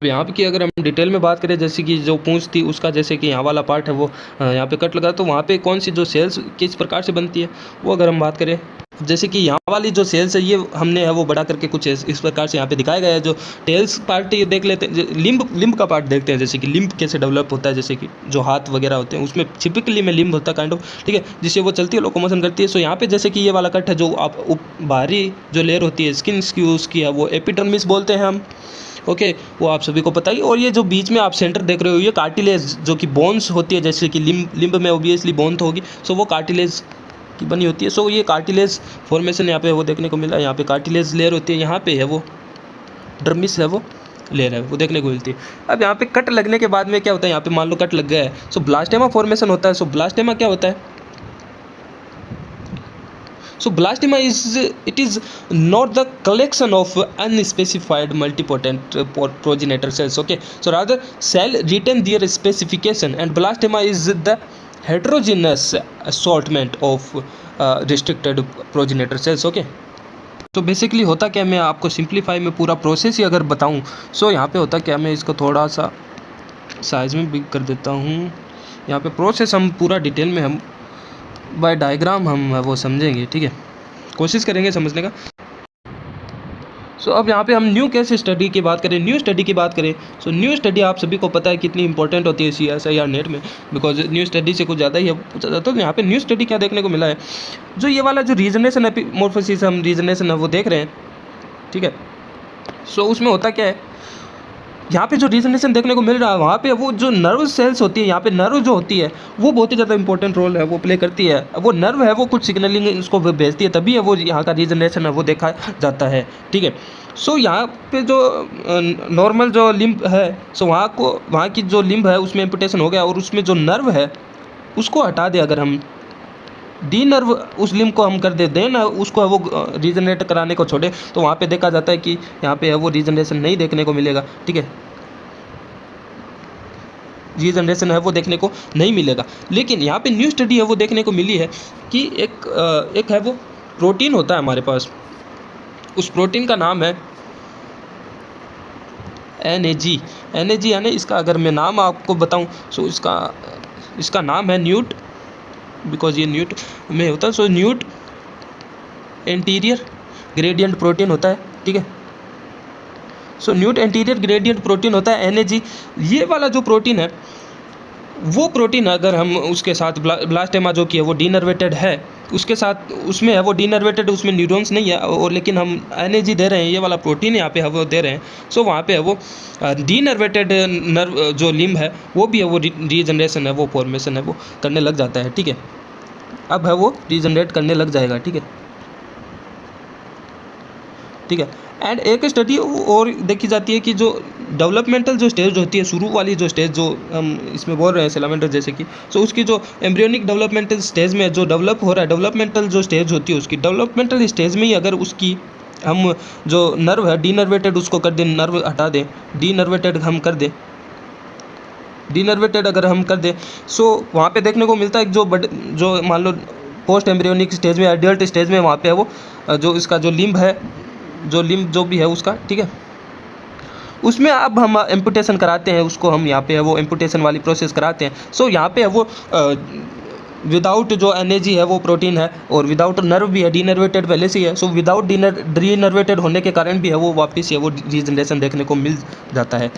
यहाँ पे की अगर हम डिटेल में बात करें, जैसे कि जो पूंछ थी उसका, जैसे कि यहाँ वाला पार्ट है वो यहाँ पे कट लगा, तो वहाँ पे कौन सी जो सेल्स किस प्रकार से बनती है वो अगर हम बात करें, जैसे कि यहाँ वाली जो सेल्स है ये हमने है वो बड़ा करके कुछ इस प्रकार से यहाँ पे दिखाया गया है। जो टेल्स पार्ट ये देख लेते हैं, लिम्ब का पार्ट देखते हैं, जैसे कि लिम्ब कैसे डेवलप होता है, जैसे कि जो हाथ वगैरह होते हैं उसमें छिपिकली में लिम्ब होता है काइंड ऑफ। ठीक है, जिससे वो चलती है, लोकोमोशन करती है। सो यहाँ पे जैसे कि ये वाला कट है, जो आप बाहरी जो लेयर होती है स्किन की उसकी है वो एपिडर्मिस बोलते हैं हम। ओके, वो आप सभी को पता ही। और ये जो बीच में आप सेंटर देख रहे हो ये कार्टिलेज, जो कि बोन्स होती है, जैसे कि लिम्ब में ओबियसली बोन तो होगी, सो वो कार्टिलेज की बनी होती है। सो ये कार्टिलेज फॉर्मेशन यहाँ पे वो देखने को मिला है, यहाँ पे कार्टिलेज लेयर होती है, यहाँ पे है वो डर्मिस है वो लेयर है वो देखने को मिलती है। अब यहाँ पे कट लगने के बाद में क्या होता है, यहाँ पे मान लो कट लग गया है, सो ब्लास्टेमा फॉर्मेशन होता है। सो ब्लास्टेमा क्या होता है, so blastema is not the collection of unspecified multipotent progenitor cells. Okay, so rather cell retain their specification and blastema is the heterogeneous assortment of restricted progenitor cells. Okay, तो basically होता क्या, मैं आपको simplify में पूरा process ही अगर बताऊं, सो यहाँ पे होता क्या, मैं इसको थोड़ा सा साइज में बिग कर देता हूँ। यहाँ पे प्रोसेस हम पूरा डिटेल में हम बाय डायग्राम हम वो समझेंगे। ठीक है, कोशिश करेंगे समझने का। सो अब यहाँ पे हम न्यू केस स्टडी की बात करें, सो न्यू स्टडी आप सभी को पता है कितनी इंपॉर्टेंट होती है CSIR नेट में, बिकॉज न्यू स्टडी से कुछ ज़्यादा ही पूछा जाता है। तो यहाँ पे न्यू स्टडी क्या देखने को मिला है, जो ये वाला जो रीजनरेशन एपिमॉर्फोसिस हम रीजनरेशन है वो देख रहे हैं। ठीक है, सो उसमें होता क्या है, यहाँ पे जो रीजनरेशन देखने को मिल रहा है वहाँ पे वो जो नर्व सेल्स होती है, यहाँ पे नर्व जो होती है वो बहुत ही ज़्यादा इंपॉर्टेंट रोल है वो प्ले करती है। वो नर्व है वो कुछ सिग्नलिंग इसको भेजती है, तभी है वो यहाँ का रीजनरेशन है वो देखा जाता है। ठीक है, सो यहाँ पे जो नॉर्मल जो लिम्ब है, सो वहाँ की जो लिम्ब है उसमें एम्पुटेशन हो गया, और उसमें जो नर्व है उसको हटा दे, अगर हम डी नर्व उस लिम्ब को हम कर दे ना, उसको है वो रीजनरेट कराने को छोड़े, तो वहाँ पे देखा जाता है कि यहाँ पे है वो रीजनरेशन नहीं देखने को मिलेगा। ठीक है, रीजनरेशन है वो देखने को नहीं मिलेगा। लेकिन यहाँ पे न्यू स्टडी है वो देखने को मिली है कि एक है वो प्रोटीन होता है हमारे पास, उस प्रोटीन का नाम है NAG यानी इसका अगर मैं नाम आपको बताऊं, सो इसका नाम है न्यूट, बिकॉज ये न्यूट में होता है। सो न्यूट एंटीरियर ग्रेडियंट प्रोटीन होता है। ठीक है, सो न्यूट एंटीरियर ग्रेडियंट प्रोटीन होता है NAG। ये वाला जो प्रोटीन है वो प्रोटीन अगर हम उसके साथ ब्लास्टेमा जो कि है वो डीनर्वेटेड है, उसके साथ उसमें है वो डीनर्वेटेड, उसमें न्यूरॉन्स नहीं है और लेकिन हम NAG दे रहे हैं, ये वाला प्रोटीन यहाँ पे है वो दे रहे हैं। सो वहाँ पे है वो डीनर्वेटेड नर्व जो लिम्ब है वो भी है वो रीजनरेशन है वो फॉर्मेशन है वो करने लग जाता है, ठीक है। अब है वो रीजनरेट करने लग जाएगा, ठीक है, ठीक है। एंड एक स्टडी और देखी जाती है कि जो डेवलपमेंटल जो स्टेज होती है, शुरू वाली जो स्टेज जो हम इसमें बोल रहे हैं सेलामेंडर जैसे कि, सो उसकी जो एम्ब्रियोनिक डेवलपमेंटल स्टेज में जो डेवलप हो रहा है, डेवलपमेंटल जो स्टेज होती है उसकी डेवलपमेंटल स्टेज में ही अगर उसकी हम जो नर्व है डीनर्वेटेड उसको कर दें, नर्व हटा दें, डीनर्वेटेड हम कर दें, डीनर्वेटेड अगर हम कर दें, सो वहाँ पे देखने को मिलता है जो मान लो पोस्ट एम्ब्रियोनिक स्टेज में, एडल्ट स्टेज में वहाँ पे है वो जो इसका जो लिम्ब है, जो लिम्ब जो भी है उसका, ठीक है, उसमें अब हम एम्पुटेशन कराते हैं उसको, हम यहाँ पे है वो एम्पुटेशन वाली प्रोसेस कराते हैं। सो यहाँ पे है वो विदाउट जो NAG है वो प्रोटीन है और विदाउट नर्व भी है, डीनर्वेटेड पहले से ही है। सो विदाउट डीनर्वेटेड होने के कारण भी है वो वापस है वो रीजनरेशन देखने को मिल जाता है।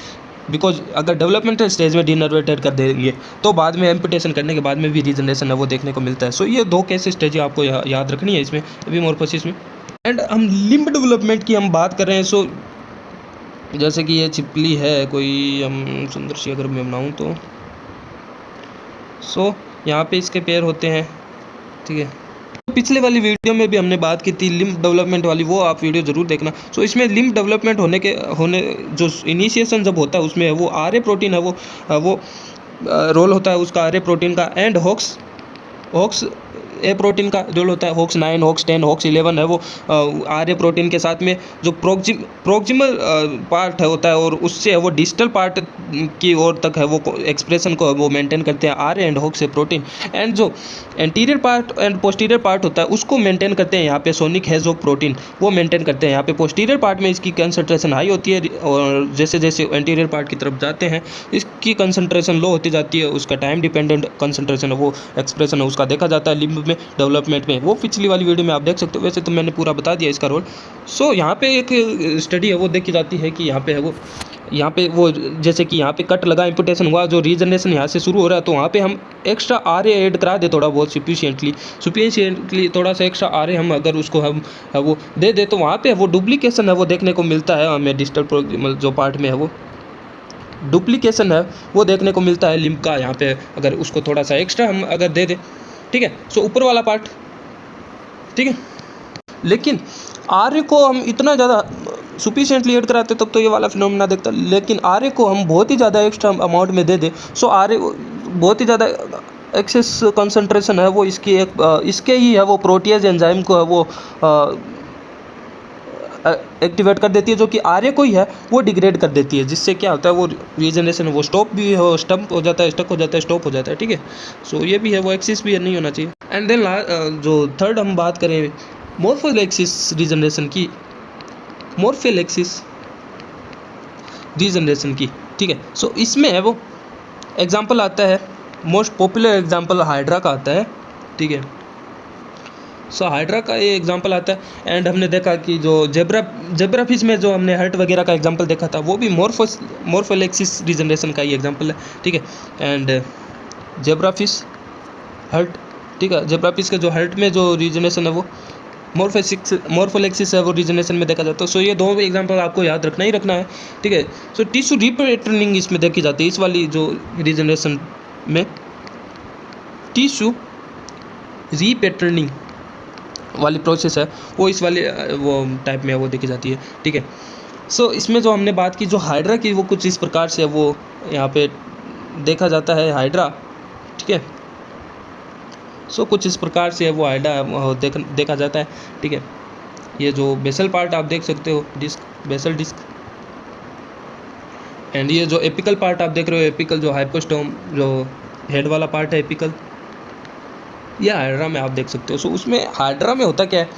बिकॉज अगर डेवलपमेंटल स्टेज में डीनर्वेटेड कर देंगे तो बाद में एम्पुटेशन करने के बाद में भी रीजनरेशन है वो देखने को मिलता है। सो ये 2 केस स्टेज आपको याद रखनी है इसमें एपिमॉर्फोसिस में। एंड हम लिम्ब डेवलपमेंट की हम बात कर रहे हैं। सो जैसे कि ये छिपली है कोई, हम सुंदर सी अगर मैं बनाऊँ तो, सो यहाँ पे इसके पैर होते हैं, ठीक है। तो पिछले वाली वीडियो में भी हमने बात की थी लिम्ब डेवलपमेंट वाली, वो आप वीडियो ज़रूर देखना। सो इसमें लिम्ब डेवलपमेंट होने जो इनिशिएशन जब होता है उसमें वो RA प्रोटीन है वो रोल होता है उसका, RA प्रोटीन का। एंड होक्स ए प्रोटीन का रोल होता है, होक्स 9, होक्स 10, होक्स 11 है वो RA प्रोटीन के साथ में जो प्रोक्सिमल पार्ट है होता है और उससे है वो डिस्टल पार्ट की ओर तक है वो एक्सप्रेशन को वो मेंटेन करते हैं RA and hox a protein. And जो anterior part and posterior part होता है उसको मेंटेन करते हैं यहाँ पे सोनिक हेज ऑफ प्रोटीन, वो मेंटेन करते हैं। यहाँ पे पोस्टीरियर पार्ट में इसकी कंसंट्रेशन हाई होती है और जैसे जैसे एंटीरियर पार्ट की तरफ जाते हैं इसकी कंसंट्रेशन लो होती जाती है। उसका टाइम डिपेंडेंट कंसंट्रेशन है वो एक्सप्रेशन है उसका देखा जाता है लिम्ब में डेवलपमेंट में, वो पिछली वाली वीडियो में आप देख सकते हो। वैसे तो मैंने पूरा बता दिया इसका रोल। सो यहाँ पे एक स्टडी है वो देखी जाती है कि यहाँ पे वो जैसे कि यहाँ पे कट लगा, इम्पुटेशन हुआ, जो रीजनरेशन यहाँ से शुरू हो रहा है तो वहाँ पे हम एक्स्ट्रा RA ऐड करा दे थोड़ा बहुत सुफिशिएंटली थोड़ा सा एक्स्ट्रा RA हम अगर उसको हम वो दे दे तो वहाँ पे वो डुप्लीकेशन है वो देखने को मिलता है हमें, डिस्टल जो पार्ट में है वो डुप्लीकेशन है वो देखने को मिलता है लिम्ब का। यहाँ पे अगर उसको थोड़ा सा एक्स्ट्रा हम अगर दे दें, ठीक है। सो ऊपर वाला पार्ट, ठीक है, लेकिन RA को हम इतना ज़्यादा सुफिशिएंटली ऐड कराते तब तो ये वाला फिनोमेना देखता, लेकिन RA को हम बहुत ही ज़्यादा एक्स्ट्रा अमाउंट में दे दें। सो RA बहुत ही ज़्यादा एक्सेस कंसंट्रेशन है वो इसके ही है वो प्रोटीएज एंजाइम को है वो एक्टिवेट कर देती है, जो कि RA को ही है वो डिग्रेड कर देती है, जिससे क्या होता है वो रीजनरेशन वो स्टॉप भी हो, स्टक हो जाता है, स्टॉप हो जाता है, ठीक है। सो ये भी है वो एक्सिस भी नहीं होना चाहिए। एंड देन जो थर्ड हम बात करें मॉर्फल एक्सिस रीजनरेशन की, मॉर्फल एक्सिस रीजनरेशन की, ठीक है। सो इसमें है वो एग्जांपल आता है, मोस्ट पॉपुलर एग्जांपल हाइड्रा का आता है, ठीक है। सो हाइड्रा का ये एग्जांपल आता है। एंड हमने देखा कि जो जेब्रा फिश में जो हमने हर्ट वगैरह का एग्जांपल देखा था वो भी मॉर्फल एक्सिस रीजनरेशन का ही एग्जांपल है, ठीक है। एंड जेब्रा फिश हर्ट, ठीक है, जेब्रा फिश का जो हर्ट में जो रीजनरेशन है वो मॉर्फल एक्सिस है वो रीजनरेशन में देखा जाता है। सो ये 2 एग्जांपल आपको याद रखना ही रखना है, ठीक है। सो टिश्यू रीपैटर्निंग इसमें देखी जाती है, इस वाली जो रीजनरेशन में टिश्यू रीपैटर्निंग वाली प्रोसेस है वो इस वाले वो टाइप में वो देखी जाती है, ठीक है। सो इसमें जो हमने बात की जो हाइड्रा की वो कुछ इस प्रकार से वो यहाँ पे देखा जाता है हाइड्रा, ठीक है। सो कुछ इस प्रकार से वो हाइड्रा देखा जाता है, ठीक है। ये जो बेसल पार्ट आप देख सकते हो, बेसल डिस्क, एंड ये जो एपिकल पार्ट आप देख रहे हो, एपिकल जो हाइपोस्टोम जो हेड वाला पार्ट है एपिकल, ये हाइड्रा में आप देख सकते हो। सो उसमें हाइड्रा में होता क्या है,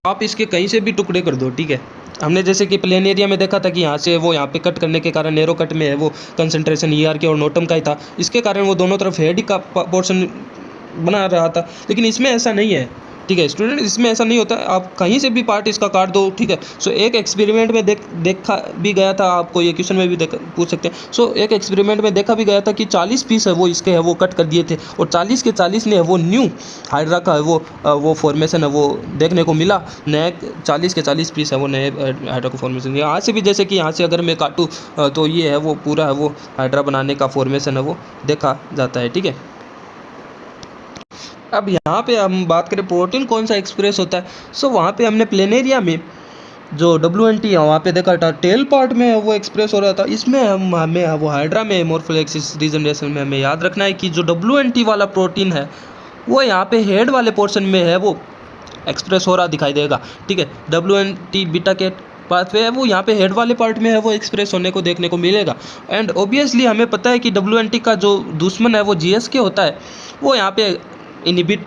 आप इसके कहीं से भी टुकड़े कर दो, ठीक है। हमने जैसे कि प्लेन एरिया में देखा था कि यहाँ से वो यहाँ पे कट करने के कारण नैरो कट में है वो कंसंट्रेशन ER के और नोटम का ही था, इसके कारण वो दोनों तरफ हेड का पोर्शन बना रहा था। लेकिन इसमें ऐसा नहीं है, ठीक है स्टूडेंट, इसमें ऐसा नहीं होता है, आप कहीं से भी पार्ट इसका काट दो, ठीक है। सो एक एक्सपेरिमेंट में देखा भी गया था, आपको ये क्वेश्चन में भी पूछ सकते हैं। सो एक एक्सपेरिमेंट में देखा भी गया था कि 40 पीस है वो इसके है वो कट कर दिए थे, और 40 के 40 ने वो न्यू हाइड्रा का है वो फॉर्मेशन है वो देखने को मिला। नए 40 के 40 पीस है वो नए हाइड्रा का फॉर्मेशन। यहाँ से भी जैसे कि यहाँ से अगर मैं काटूँ तो ये है वो पूरा है वो हाइड्रा बनाने का फॉर्मेशन है वो देखा जाता है, ठीक है। अब यहाँ पे हम बात करें प्रोटीन कौन सा एक्सप्रेस होता है। सो वहाँ पे हमने प्लेनेरिया में जो WNT है वहाँ पे देखा था टेल पार्ट में वो एक्सप्रेस हो रहा था। इसमें हमें वो हाइड्रा में मोर्फोलेक्सिस रीजनरेशन में हमें याद रखना है कि जो WNT वाला प्रोटीन है वो यहाँ पे हेड वाले पोर्शन में है वो एक्सप्रेस हो रहा दिखाई देगा, ठीक है। WNT बीटा केट पाथवे है वो यहाँ पे हेड वाले पार्ट में है वो एक्सप्रेस होने को देखने को मिलेगा। एंड ऑब्वियसली हमें पता है कि WNT का जो दुश्मन है वो GSK होता है, वो यहाँ पे इनहिबिट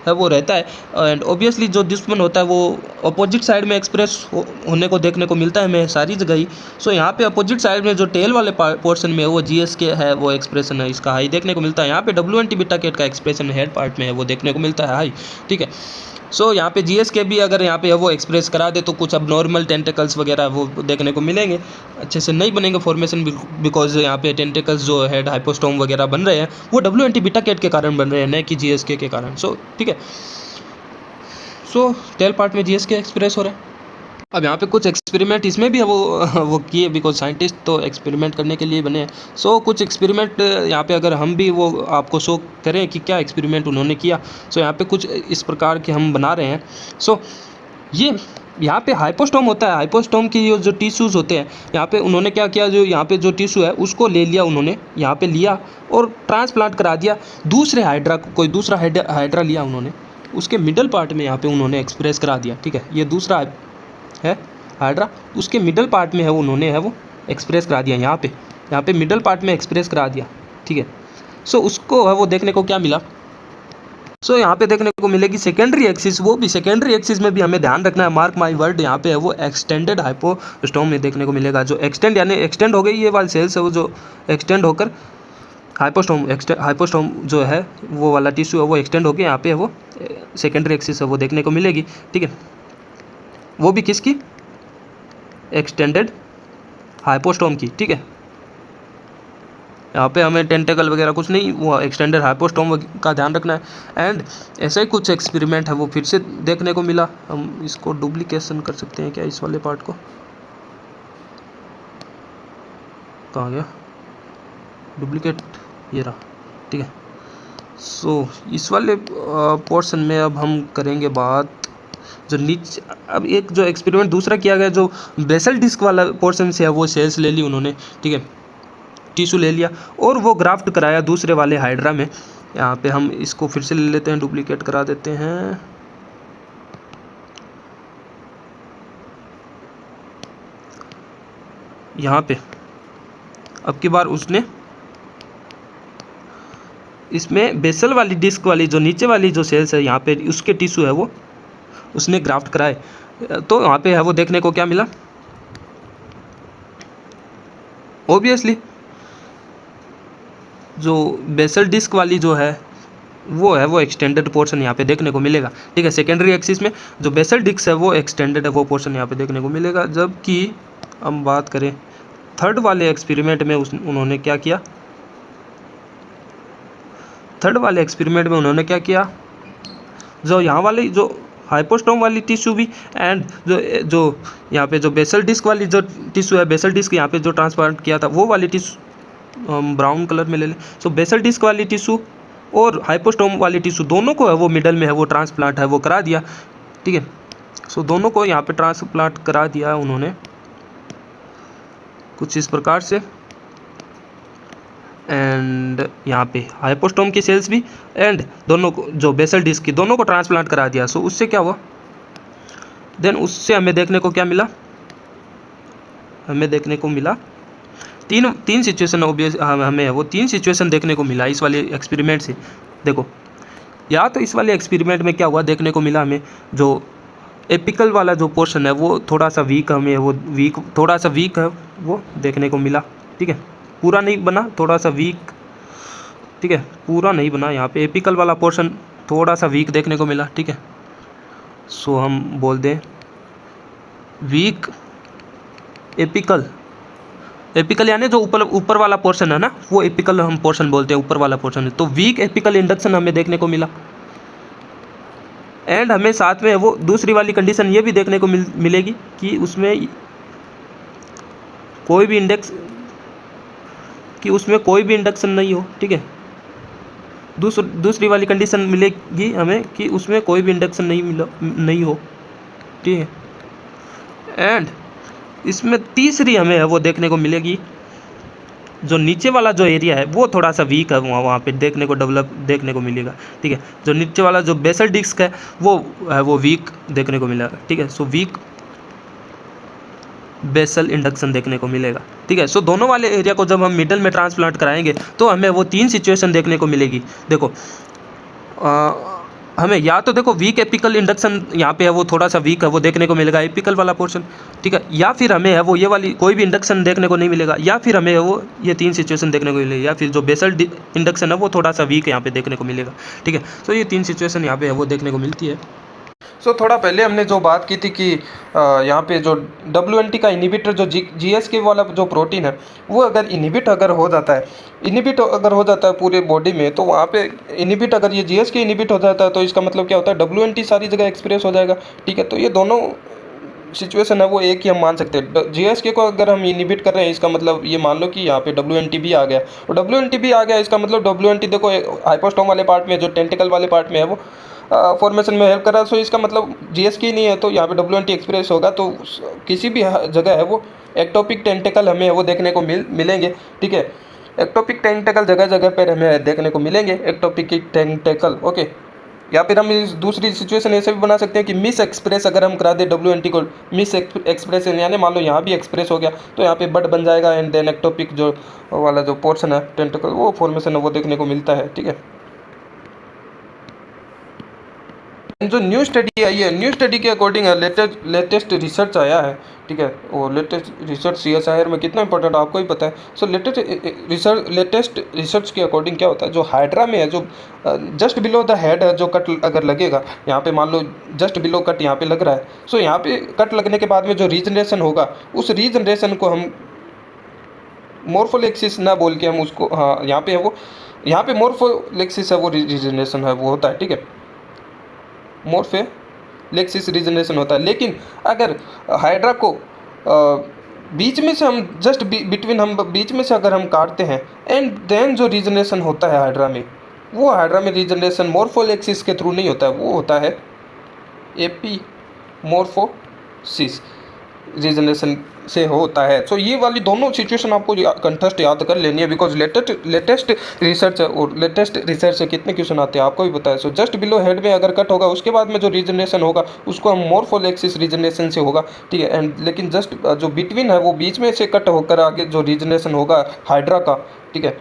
है वो रहता है। एंड ऑब्वियसली जो दुश्मन होता है वो अपोजिट साइड में एक्सप्रेस होने को देखने को मिलता है हमें सारी जगह ही। सो यहाँ पे अपोजिट साइड में जो टेल वाले पोर्शन में वो GSK है वो एक्सप्रेशन है इसका हाई देखने को मिलता है। यहाँ पे WNT बीटा केट का एक्सप्रेशन हेड पार्ट में है वो देखने को मिलता है हाई, ठीक है। सो यहाँ पे GSK भी अगर यहाँ पे वो एक्सप्रेस करा दे तो कुछ अब नॉर्मल टेंटिकल्स वगैरह वो देखने को मिलेंगे, अच्छे से नहीं बनेंगे फॉर्मेशन बिकॉज यहाँ पे टेंटिकल्स जो हेड हाइपोस्टोम वगैरह बन रहे हैं वो WNT बीटा केट के कारण बन रहे हैं, न कि GSK के कारण। सो ठीक है, सो टेल पार्ट में GSK एक्सप्रेस हो रहा है। अब यहाँ पे कुछ एक्सपेरिमेंट इसमें भी वो किए बिकॉज साइंटिस्ट तो एक्सपेरिमेंट करने के लिए बने हैं। सो कुछ एक्सपेरिमेंट यहाँ पे अगर हम भी वो आपको शो करें कि क्या एक्सपेरिमेंट उन्होंने किया। सो यहाँ पे कुछ इस प्रकार के हम बना रहे हैं। सो ये यहाँ पे हाइपोस्टोम होता है, हाइपोस्टोम की जो टिश्यूज़ होते हैं यहाँ पे उन्होंने क्या किया, जो यहाँ पे जो टिश्यू है उसको ले लिया उन्होंने, यहाँ पे लिया और ट्रांसप्लांट करा दिया दूसरे हाइड्रा को, कोई दूसरा हाइड्रा लिया उन्होंने, उसके मिडल पार्ट में यहाँ पे उन्होंने एक्सप्रेस करा दिया, ठीक है। ये दूसरा है हाइड्रा, उसके मिडल पार्ट में है वो उन्होंने है वो एक्सप्रेस करा दिया, यहाँ पे मिडल पार्ट में एक्सप्रेस करा दिया, ठीक है। सो उसको है वो देखने को क्या मिला, सो यहाँ पे देखने को मिलेगी सेकेंडरी एक्सिस, वो भी सेकेंडरी एक्सिस में भी हमें ध्यान रखना है, मार्क माई वर्ड, यहाँ पे है वो एक्सटेंडेड हाइपोस्टोम में देखने को मिलेगा। जो एक्सटेंड यानी एक्सटेंड हो गई ये वाली सेल्स है वो जो एक्सटेंड होकर हाइपोस्टोम जो है वो वाला टिश्यू है वो एक्सटेंड होकर यहाँ पे है वो सेकेंडरी एक्सिस है वो देखने को मिलेगी, ठीक है। वो भी किसकी, एक्सटेंडेड हाइपोस्टोम की, ठीक है। यहाँ पे हमें टेंटेकल वगैरह कुछ नहीं, वो एक्सटेंडेड हाइपोस्टोम का ध्यान रखना है। एंड ऐसा ही कुछ एक्सपेरिमेंट है वो फिर से देखने को मिला। हम इसको डुप्लीकेशन कर सकते हैं क्या, इस वाले पार्ट को, कहाँ गया डुप्लीकेट, ये रहा, ठीक है। सो इस वाले पोर्शन में अब हम करेंगे बात जो नीचे। अब एक जो एक्सपेरिमेंट दूसरा किया गया जो बेसल डिस्क वाला पोर्शन से है वो सेल्स ले ली उन्होंने, ठीक है, टिश्यू ले लिया और वो ग्राफ्ट कराया दूसरे वाले हाइड्रा में। यहाँ पे हम इसको फिर से ले लेते हैं, डुप्लीकेट करा देते हैं, यहाँ पे अब की बार उसने इसमें बेसल वाली डिस्क वाली जो नीचे वाली जो सेल्स है यहाँ पे उसके टिश्यू है वो उसने ग्राफ्ट कराए। तो वहाँ पे है वो देखने को क्या मिला, ऑब्वियसली जो बेसल डिस्क वाली जो है वो एक्सटेंडेड पोर्शन यहाँ पे देखने को मिलेगा, ठीक है। सेकेंडरी एक्सिस में जो बेसल डिस्क है वो एक्सटेंडेड है, वो पोर्शन यहाँ पे देखने को मिलेगा। जबकि हम बात करें थर्ड वाले एक्सपेरिमेंट में उन्होंने क्या किया, थर्ड वाले एक्सपेरिमेंट में उन्होंने क्या किया, जो यहाँ वाली जो हाइपोस्टोम वाली टिश्यू भी एंड जो यहाँ पे जो बेसल डिस्क वाली जो टिश्यू है, बेसल डिस्क यहाँ पे जो ट्रांसप्लांट किया था वो वाली टिश्यू हम ब्राउन कलर में ले लें। सो बेसल डिस्क वाली टिश्यू और हाइपोस्टोम वाली टिश्यू दोनों को है वो मिडल में है वो ट्रांसप्लांट है वो करा दिया, ठीक है। सो दोनों को यहाँ पे ट्रांसप्लांट करा दिया उन्होंने कुछ इस प्रकार से। एंड यहाँ पे हाइपोस्टोम की सेल्स भी एंड दोनों को जो बेसल डिस्क की दोनों को ट्रांसप्लांट करा दिया। सो उससे क्या हुआ, देन उससे हमें देखने को क्या मिला, हमें देखने को मिला तीन सिचुएशन ऑब्वियस हमें वो तीन सिचुएशन देखने को मिला इस वाले एक्सपेरिमेंट से। देखो या तो इस वाले एक्सपेरिमेंट में क्या हुआ देखने को मिला, हमें जो एपिकल वाला जो पोर्शन है वो थोड़ा सा वीक, हमें वो थोड़ा सा वीक है वो देखने को मिला, ठीक है। पूरा नहीं बना, थोड़ा सा वीक, ठीक है, पूरा नहीं बना। यहाँ पे एपिकल वाला पोर्शन थोड़ा सा वीक देखने को मिला, ठीक है। सो हम बोल दें वीक एपिकल, एपिकल यानी जो ऊपर वाला पोर्शन है ना, वो एपिकल हम पोर्शन बोलते हैं, ऊपर वाला पोर्शन है। तो वीक एपिकल इंडक्शन हमें देखने को मिला। एंड हमें साथ में वो दूसरी वाली कंडीशन ये भी देखने को मिलेगी कि उसमें कोई भी इंडक्शन नहीं हो, ठीक है। दूसरी वाली कंडीशन मिलेगी हमें कि उसमें कोई भी इंडक्शन नहीं हो, ठीक है। एंड इसमें तीसरी हमें है वो देखने को मिलेगी, जो नीचे वाला जो एरिया है वो थोड़ा सा वीक है, वहाँ पे देखने को मिलेगा, ठीक है। जो नीचे वाला जो बेसल डिस्क है वो वीक देखने को मिलेगा, ठीक है। सो वीक बेसल इंडक्शन देखने को मिलेगा, ठीक है। सो दोनों वाले एरिया को जब हम मिडल में ट्रांसप्लांट कराएंगे तो हमें वो 3 सिचुएशन देखने को मिलेगी। देखो हमें या तो देखो वीक एपिकल इंडक्शन यहाँ पे है वो थोड़ा सा वीक है, वो देखने को मिलेगा एपिकल वाला पोर्शन, ठीक है। या फिर हमें है वो ये वाली कोई भी इंडक्शन देखने को नहीं मिलेगा, या फिर हमें वो ये 3 सिचुएशन देखने को मिलेगी, या फिर जो बेसल इंडक्शन है वो थोड़ा सा वीक यहाँ पे देखने को मिलेगा, ठीक है। सो ये 3 सिचुएशन यहाँ पे है वो देखने को मिलती है। सो थोड़ा पहले हमने जो बात की थी कि यहाँ पे जो WNT का इनिबिटर जो GSK वाला जो प्रोटीन है वो अगर इनिबिट अगर हो जाता है पूरे बॉडी में, तो वहाँ पे इनिबिट अगर ये GSK इनिबिट हो जाता है तो इसका मतलब क्या होता है, WNT सारी जगह एक्सप्रेस हो जाएगा, ठीक है। तो ये दोनों सिचुएशन है वो एक ही हम मान सकते हैं। GSK को अगर हम इनिबिट कर रहे हैं, इसका मतलब ये मान लो कि यहाँ पे WNT भी आ गया, और WNT भी आ गया इसका मतलब WNT देखो हाइपोस्टोम वाले पार्ट में, जो टेंटिकल वाले पार्ट में है वो फॉर्मेशन में हेल्प कर रहा है। सो इसका मतलब GSK नहीं है तो यहाँ पे WNT एक्सप्रेस होगा, तो किसी भी जगह है वो एक्टोपिक टेंटिकल हमें वो देखने को मिलेंगे, ठीक है। एक्टोपिक टेंटिकल जगह जगह पर हमें देखने को मिलेंगे, एक्टोपिक टेंटिकल, ओके। या फिर हम इस दूसरी सिचुएशन ऐसे भी बना सकते हैं कि मिस एक्सप्रेस अगर हम करा दे WNT को मिस एक्सप्रेशन, यानी मान लो यहाँ भी एक्सप्रेस हो गया तो यहाँ पे बड बन जाएगा, एंड देन एक्टोपिक जो वाला जो पोर्शन है टेंटिकल वो फॉर्मेशन है वो देखने को मिलता है, ठीक है। जो न्यू स्टडी आई है, न्यू स्टडी के अकॉर्डिंग लेटेस्ट रिसर्च आया है, ठीक है। और लेटेस्ट रिसर्च CSIR में कितना इंपॉर्टेंट आपको ही पता है। सो लेटेस्ट रिसर्च के अकॉर्डिंग क्या होता है, जो हाइड्रा में है, जो जस्ट बिलो द हेड है, जो कट अगर लगेगा यहाँ पे, मान लो जस्ट बिलो कट यहाँ पे लग रहा है, सो यहाँ पे कट लगने के बाद में जो रीजनरेशन होगा, उस रीजनरेशन को हम मोर्फोलेक्सिस ना बोल के हम उसको, हाँ यहाँ पे है वो, यहाँ पे मोर्फोलेक्सिस है वो रीजनरेशन है वो होता है, ठीक है। मोर्फोलेक्सिस रीजनरेशन होता है। लेकिन अगर हाइड्रा को बीच में से हम जस्ट बिटवीन हम बीच में से अगर हम काटते हैं, एंड देन जो रीजनरेशन होता है हाइड्रा में, वो हाइड्रा में रीजनरेशन मोर्फोलेक्सिस के थ्रू नहीं होता है, वो होता है एपीमोर्फोसिस रीजनरेशन से होता है। सो ये वाली दोनों सिचुएशन आपको कंठस्थ याद कर लेनी है, बिकॉज लेटेस्ट रिसर्च है, और लेटेस्ट रिसर्च से कितने क्वेश्चन आते हैं आपको भी पता है। सो जस्ट बिलो हेड में अगर कट होगा, उसके बाद में जो रीजनरेशन होगा उसको हम मोर्फोलेक्सिस रीजनरेशन से होगा, ठीक है। एंड लेकिन जस्ट जो बिटवीन है वो बीच में से कट होकर आगे जो रीजनरेशन होगा हाइड्रा का, ठीक है,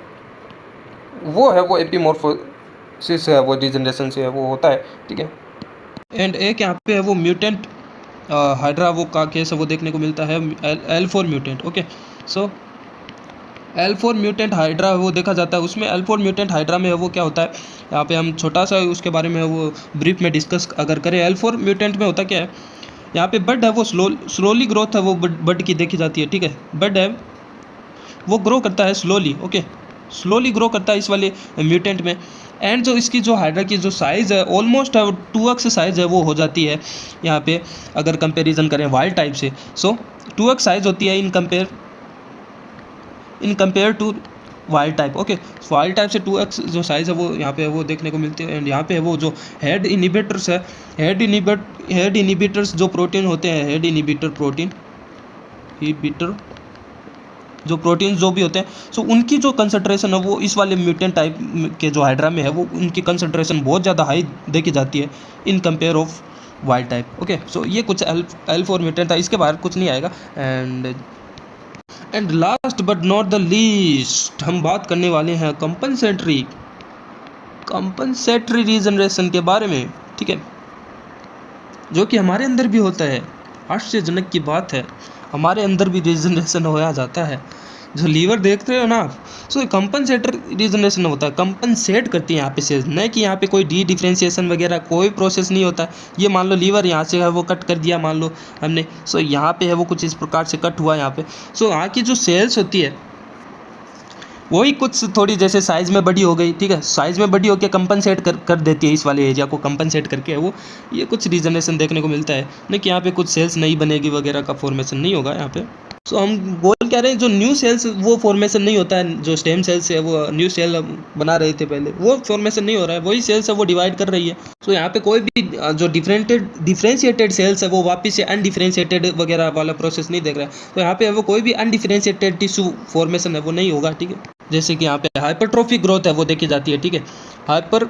वो है वो एपीमोर्फोसिस है, वो रीजनरेशन से है वो होता है, ठीक है। एंड एक यहाँ पे है वो म्यूटेंट हाइड्रा वो का केस है वो देखने को मिलता है, L4 म्यूटेंट, ओके। सो L4 म्यूटेंट हाइड्रा वो देखा जाता है, उसमें L4 म्यूटेंट हाइड्रा में है वो क्या होता है, यहाँ पे हम छोटा सा उसके बारे में वो ब्रीफ में डिस्कस अगर करें। L4 म्यूटेंट में होता क्या है, यहाँ पे बड है वो स्लोली ग्रोथ है वो बड की देखी जाती है, ठीक है। बड है वो ग्रो करता है स्लोली, ओके, स्लोली ग्रो करता है इस वाले म्यूटेंट में। एंड जो इसकी जो हाइड्रा की जो साइज़ है ऑलमोस्ट 2x साइज़ है वो हो जाती है यहाँ पे, अगर कंपैरिजन करें वाइल्ड टाइप से। सो 2x साइज़ होती है in compare to wild type, okay. Wild type से 2x जो साइज़ है वो यहाँ पे वो देखने को मिलती है। एंड यहाँ पे वो जो हेड इनिबिटर्स है, हेड इनिबिटर्स जो प्रोटीन होते हैं, हेड इनिबिटर प्रोटीन जो प्रोटीन जो भी होते हैं, सो उनकी जो कंसंट्रेशन है वो इस वाले म्यूटेंट टाइप के जो हाइड्रा में है वो उनकी कंसंट्रेशन बहुत ज़्यादा हाई देखी जाती है in compare of wild type, okay. So ये कुछ L4 म्यूटेंट था, इसके बाहर कुछ नहीं आएगा। And last but not the least हम बात करने वाले हैं कंपनसेटरी रीजनरेशन के बारे में, ठीक है, जो कि हमारे अंदर भी होता है। आश्चर्यजनक की बात है, हमारे अंदर भी रीजनरेशन होया जाता है। जो लीवर देख रहे हो ना आप, सो कंपनसेटर रीजनरेशन होता है, कंपनसेट करती है यहाँ पे सेल्स, नहीं कि यहाँ पे कोई डी डिफ्रेंशिएशन वगैरह कोई प्रोसेस नहीं होता है। ये मान लो लीवर यहाँ से है वो कट कर दिया मान लो हमने, सो यहाँ पे है वो कुछ इस प्रकार से कट हुआ यहाँ पे। सो यहाँ की जो सेल्स होती है वही कुछ थोड़ी जैसे साइज़ में बड़ी हो गई, ठीक है, साइज़ में बड़ी होकर कंपनसेट कर देती है, इस वाले एरिया को कंपनसेट करके वो ये कुछ रीजनरेशन देखने को मिलता है। नहीं कि यहाँ पे कुछ सेल्स नहीं बनेगी वगैरह का फॉर्मेशन नहीं होगा यहाँ पे। सो हम बोल क्या रहे हैं, जो न्यू सेल्स वो फॉर्मेशन नहीं होता है, जो स्टेम सेल्स है वो न्यू सेल बना रहे थे पहले, वो फॉर्मेशन नहीं हो रहा है, वही सेल्स है वो डिवाइड कर रही है। सो यहाँ पे कोई भी जो डिफरेंशिएटेड सेल्स है वो वापस से अनडिफरेंशिएटेड वगैरह वाला प्रोसेस नहीं देख रहा है। तो यहाँ पे है वो कोई भी अनडिफरेंशिएटेड टिश्यू फॉर्मेशन है वो नहीं होगा, ठीक है। जैसे कि यहाँ पे हाइपरट्रोफिक ग्रोथ है वो देखी जाती है, ठीक है, हाइपर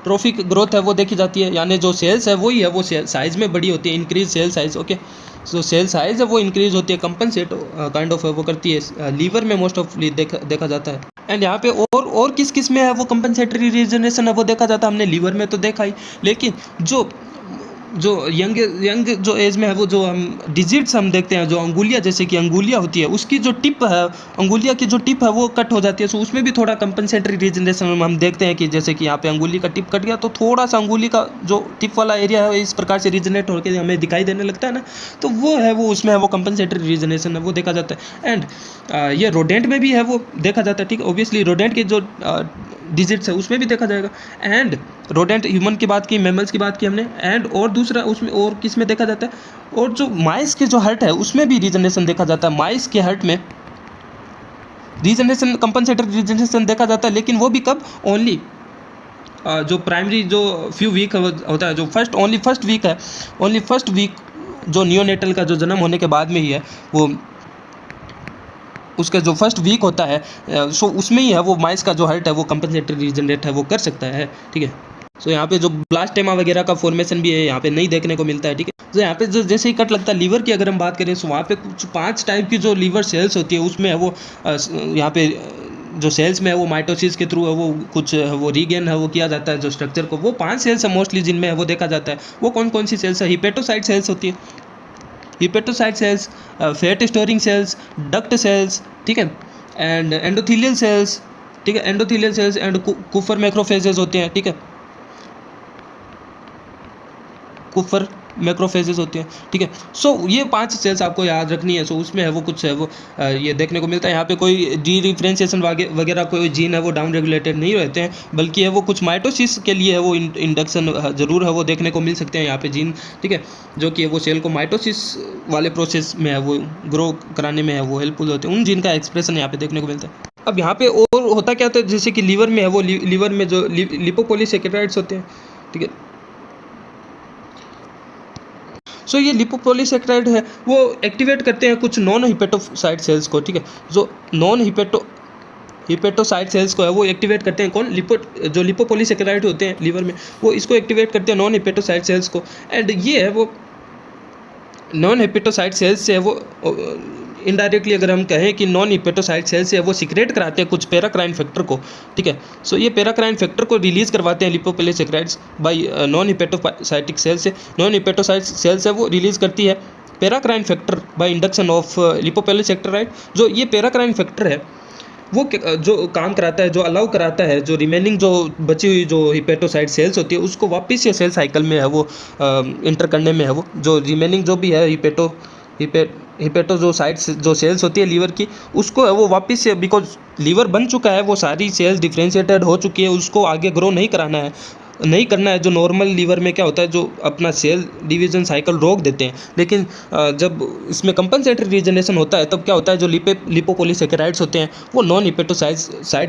ट्रोफिक ग्रोथ है वो देखी जाती है, यानी जो सेल्स है वही है वो साइज़ में बड़ी होती है, इंक्रीज सेल साइज, ओके। सो सेल साइज है वो इंक्रीज होती है, कंपनसेट काइंड ऑफ है वो करती है, लीवर में मोस्ट ऑफ देखा जाता है। एंड यहाँ पे और किस किस में है वो कंपनसेटरी रीजनरेशन है वो देखा जाता है, हमने लीवर में तो देखा ही, लेकिन जो यंग जो एज में है वो जो हम डिजिट्स हम देखते हैं, जो अंगुलियाँ जैसे कि अंगुलियाँ होती है उसकी जो टिप है, अंगुलियाँ की जो टिप है वो कट हो जाती है। सो उसमें भी थोड़ा कंपनसेटरी रीजनरेशन हम देखते हैं कि जैसे कि यहाँ पे अंगुली का टिप कट गया तो थोड़ा सा अंगुली का जो टिप वाला एरिया है इस प्रकार से रीजनरेट होकर हमें दिखाई देने लगता है ना, तो वो है वो उसमें है वो कंपनसेटरी रीजनरेशन है वो देखा जाता है। एंड ये रोडेंट में भी है वो देखा जाता है, ठीक है, ऑब्वियसली रोडेंट के जो डिजिट्स है उसमें भी देखा जाएगा। एंड रोडेंट ह्यूमन की बात की, मैमल्स की बात की हमने, एंड और दूसरा उसमें और किस में देखा जाता है, और जो माइस के जो हर्ट है उसमें भी रीजनरेशन देखा जाता है। माइस के हर्ट में रीजनरेशन कंपनसेटरी रीजनरेशन देखा जाता है, लेकिन वो भी कब, ओनली जो प्राइमरी जो फ्यू वीक होता है, जो फर्स्ट वीक है, ओनली फर्स्ट वीक जो नियोनेटल का जो जन्म होने के बाद में ही है वो, उसका जो फर्स्ट वीक होता है, सो उसमें ही है वो माइस का जो हर्ट है वो कंपनसेटरी रीजनरेट है वो कर सकता है, ठीक है। सो यहाँ पे जो ब्लास्टेमा वगैरह का फॉर्मेशन भी है यहाँ पे नहीं देखने को मिलता है, ठीक है। तो यहाँ पे जो जैसे ही कट लगता है लीवर की अगर हम बात करें, सो वहाँ पे कुछ 5 टाइप की जो लीवर सेल्स होती है उसमें है वो यहाँ पे जो सेल्स में है वो माइटोसिस के थ्रू है वो कुछ वो रीगेन है वो किया जाता है जो स्ट्रक्चर को, वो 5 सेल्स है मोस्टली जिनमें है वो देखा जाता है। वो कौन कौन सी सेल्स है, हिपेटोसाइट सेल्स होती है, hepatocyte cells, fat storing cells, duct cells, ठीक है, एंड एंडोथीलियल सेल्स, ठीक है, endothelial cells and Kupffer macrophages होते हैं, ठीक है, कुफर मैक्रोफेजेस होते हैं, ठीक है। सो ये 5 सेल्स आपको याद रखनी है। सो उसमें है वो कुछ है वो ये देखने को मिलता है। यहाँ पे कोई डी डिफ्रेंशिएशन वगैरह कोई जीन है वो डाउन रेगुलेटेड नहीं रहते हैं, बल्कि है वो कुछ माइटोसिस के लिए है वो इंडक्शन ज़रूर है वो देखने को मिल सकते हैं यहाँ पे जीन, ठीक है, जो कि वो सेल को माइटोसिस वाले प्रोसेस में है वो ग्रो कराने में है वो हेल्पफुल होते हैं, उन जीन का एक्सप्रेशन यहाँ पे देखने को मिलता है। अब यहाँ पे और होता क्या होता है, जैसे कि लीवर में है वो लीवर में जो लिपोपोलीसेकेराइड्स होते हैं, ठीक है। सो ये लिपोपोलीसेकेराइड है वो एक्टिवेट करते हैं कुछ नॉन हिपेटोसाइट सेल्स को, ठीक है, जो नॉन हिपेटोसाइट सेल्स को है वो एक्टिवेट करते हैं, कौन, जो लिपोपोलीसेकेराइड होते हैं लीवर में वो इसको एक्टिवेट करते हैं नॉन हिपेटोसाइट सेल्स को। एंड ये है वो नॉन हिपेटोसाइट सेल्स से है वो इनडायरेक्टली अगर हम कहें कि नॉन हिपेटोसाइट सेल से वो सिक्रेट कराते हैं कुछ पैराक्राइन फैक्टर को, ठीक है। सो ये पैराक्राइन फैक्टर को रिलीज़ करवाते हैं लिपोपोलीसेकेराइड्स बाय नॉन हिपेटोसाइटिक सेल से, नॉन हिपेटोसाइट सेल से वो रिलीज़ करती है paracrine factor by induction of lipopolysaccharide. जो ये पैराक्राइन फैक्टर है वो जो काम कराता है, जो अलाउ कराता है जो रिमेनिंग जो बची हुई जो हिपेटोसाइट सेल्स होती है उसको वापस से सेल साइकिल में है वो इंटर करने में है वो, जो रिमेनिंग जो भी है हिपेटो जो साइट्स जो सेल्स होती है लीवर की उसको है वो वापस से, बिकॉज लीवर बन चुका है वो सारी सेल्स डिफ्रेंशिएटेड हो चुकी है, उसको आगे ग्रो नहीं करना है। जो नॉर्मल लीवर में क्या होता है जो अपना सेल डिवीजन साइकिल रोक देते हैं, लेकिन जब इसमें कंपनसेटरी रीजनरेशन होता है तब क्या होता है जो लिपोपोलीसेकेराइड्स होते हैं वो नॉन हिपेटोसाइट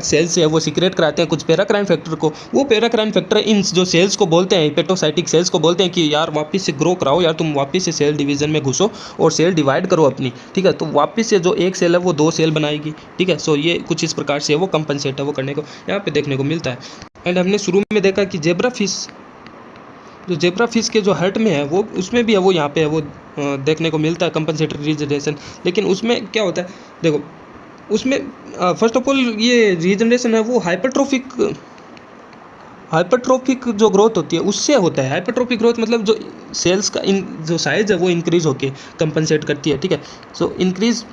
सेल्स से है वो सिक्रेट कराते हैं कुछ पैराक्राइन फैक्टर को। वो पैराक्राइन फैक्टर इन जो सेल्स को बोलते हैं, हिपेटोसाइटिक सेल्स को बोलते हैं कि यार वापस से ग्रो कराओ, यार तुम वापस से सेल डिवीजन में घुसो और सेल डिवाइड करो अपनी, ठीक है। तो वापस से जो एक सेल है वो 2 सेल बनाएगी, ठीक है। सो ये कुछ इस प्रकार से वो कंपनसेट है वो करने को यहाँ पे देखने को मिलता है। एंड हमने शुरू में देखा कि जेब्रा फिश के जो हर्ट में है वो उसमें भी है वो यहाँ पे है वो देखने को मिलता है कंपनसेटरी रीजनरेशन। लेकिन उसमें क्या होता है, देखो उसमें फर्स्ट ऑफ ऑल ये रीजनरेशन है वो हाइपरट्रोफिक जो ग्रोथ होती है उससे होता है। हाइपरट्रोफिक ग्रोथ मतलब जो सेल्स का जो साइज है वो इंक्रीज होके कंपनसेट करती है, ठीक है। सो इंक्रीज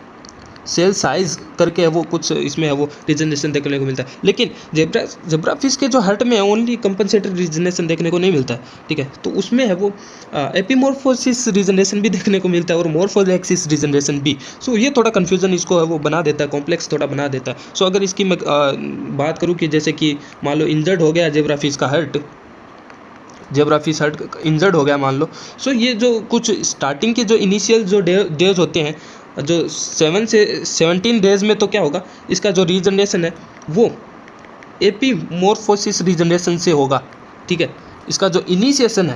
सेल साइज करके वो कुछ इसमें है वो रीजनरेशन देखने को मिलता है। लेकिन जेब्रा फिश के जो हर्ट में ओनली कंपनसेटेड रीजनरेशन देखने को नहीं मिलता है, ठीक है। तो उसमें है वो एपिमोर्फोसिस रीजनरेशन भी देखने को मिलता है और मोर्फोलेक्सिस रीजनरेशन भी। सो ये थोड़ा कन्फ्यूजन इसको है वो बना देता है, कॉम्प्लेक्स थोड़ा बना देता है। सो अगर इसकी मैं बात करूँ कि जैसे कि मान लो इंजर्ड हो गया जेब्रा फिश का heart, zebra fish heart injured हो गया मान लो। सो ये जो कुछ स्टार्टिंग के जो इनिशियल जो डेज होते हैं, जो 7 से 17 डेज में, तो क्या होगा इसका जो रीजनरेशन है वो एपीमोर्फोसिस रीजनरेशन से होगा, ठीक है। इसका जो इनिशिएशन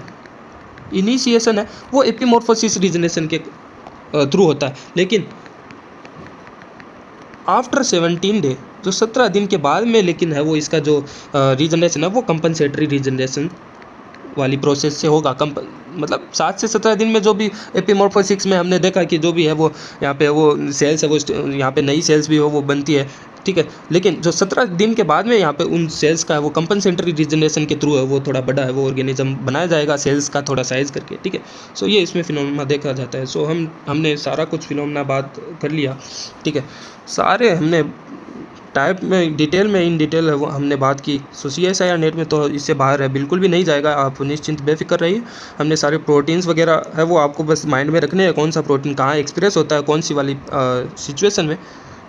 है वो एपीमोर्फोसिस रीजनरेशन के थ्रू होता है। लेकिन आफ्टर 17 डे, जो 17 दिन के बाद में लेकिन है वो इसका जो रीजनरेशन है वो कंपनसेटरी रीजनरेशन वाली प्रोसेस से होगा। मतलब 7 से 17 दिन में जो भी एपिमोर्फोसिस में हमने देखा कि जो भी है वो यहाँ पे वो सेल्स है वो यहाँ पे नई सेल्स भी हो वो बनती है, ठीक है। लेकिन जो 17 दिन के बाद में यहाँ पे उन सेल्स का है वो कंपनसेटरी रीजनरेशन के थ्रू है वो थोड़ा बड़ा है वो ऑर्गेनिज्म बनाया जाएगा सेल्स का थोड़ा साइज करके, ठीक है। सो ये इसमें फिनोमेना देखा जाता है। सो हमने सारा कुछ फिनोमेना बात कर लिया, ठीक है। सारे हमने टाइप में डिटेल में इन डिटेल है वो हमने बात की। सो CSIR नेट में तो इससे बाहर है, बिल्कुल भी नहीं जाएगा, आप निश्चिंत बेफिक्र रहिए। हमने सारे प्रोटीन्स वगैरह है वो आपको बस माइंड में रखने हैं, कौन सा प्रोटीन कहाँ एक्सप्रेस होता है कौन सी वाली सिचुएशन में,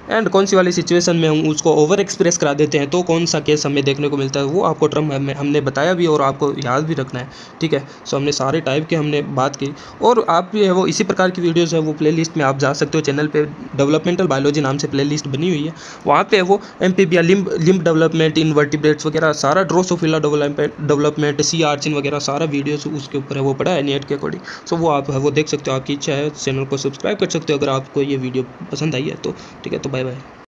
एंड कौन सी वाली सिचुएशन में हम उसको ओवर एक्सप्रेस करा देते हैं तो कौन सा केस हमें देखने को मिलता है, वो आपको टर्म हमने बताया भी और आपको याद भी रखना है, ठीक है। सो हमने सारे टाइप के हमने बात की और आप भी है वो इसी प्रकार की वीडियोस है वो प्लेलिस्ट में आप जा सकते हो। चैनल पे डेवलपमेंटल बायोलॉजी नाम से प्लेलिस्ट बनी हुई है, वहाँ पे वो एम्फीबिया, लिम्ब डेवलपमेंट, इनवर्टिब्रेट्स वगैरह सारा, ड्रोसोफिला डेवलपमेंट, सी आर्चिन वगैरह सारा वीडियोस उसके ऊपर है वो पड़ा है नेट के अकॉर्डिंग। सो वो आप है वो देख सकते हो, आपकी इच्छा है चैनल को सब्सक्राइब कर सकते हो अगर आपको ये वीडियो पसंद आई है तो, ठीक है। तो बाय बाय।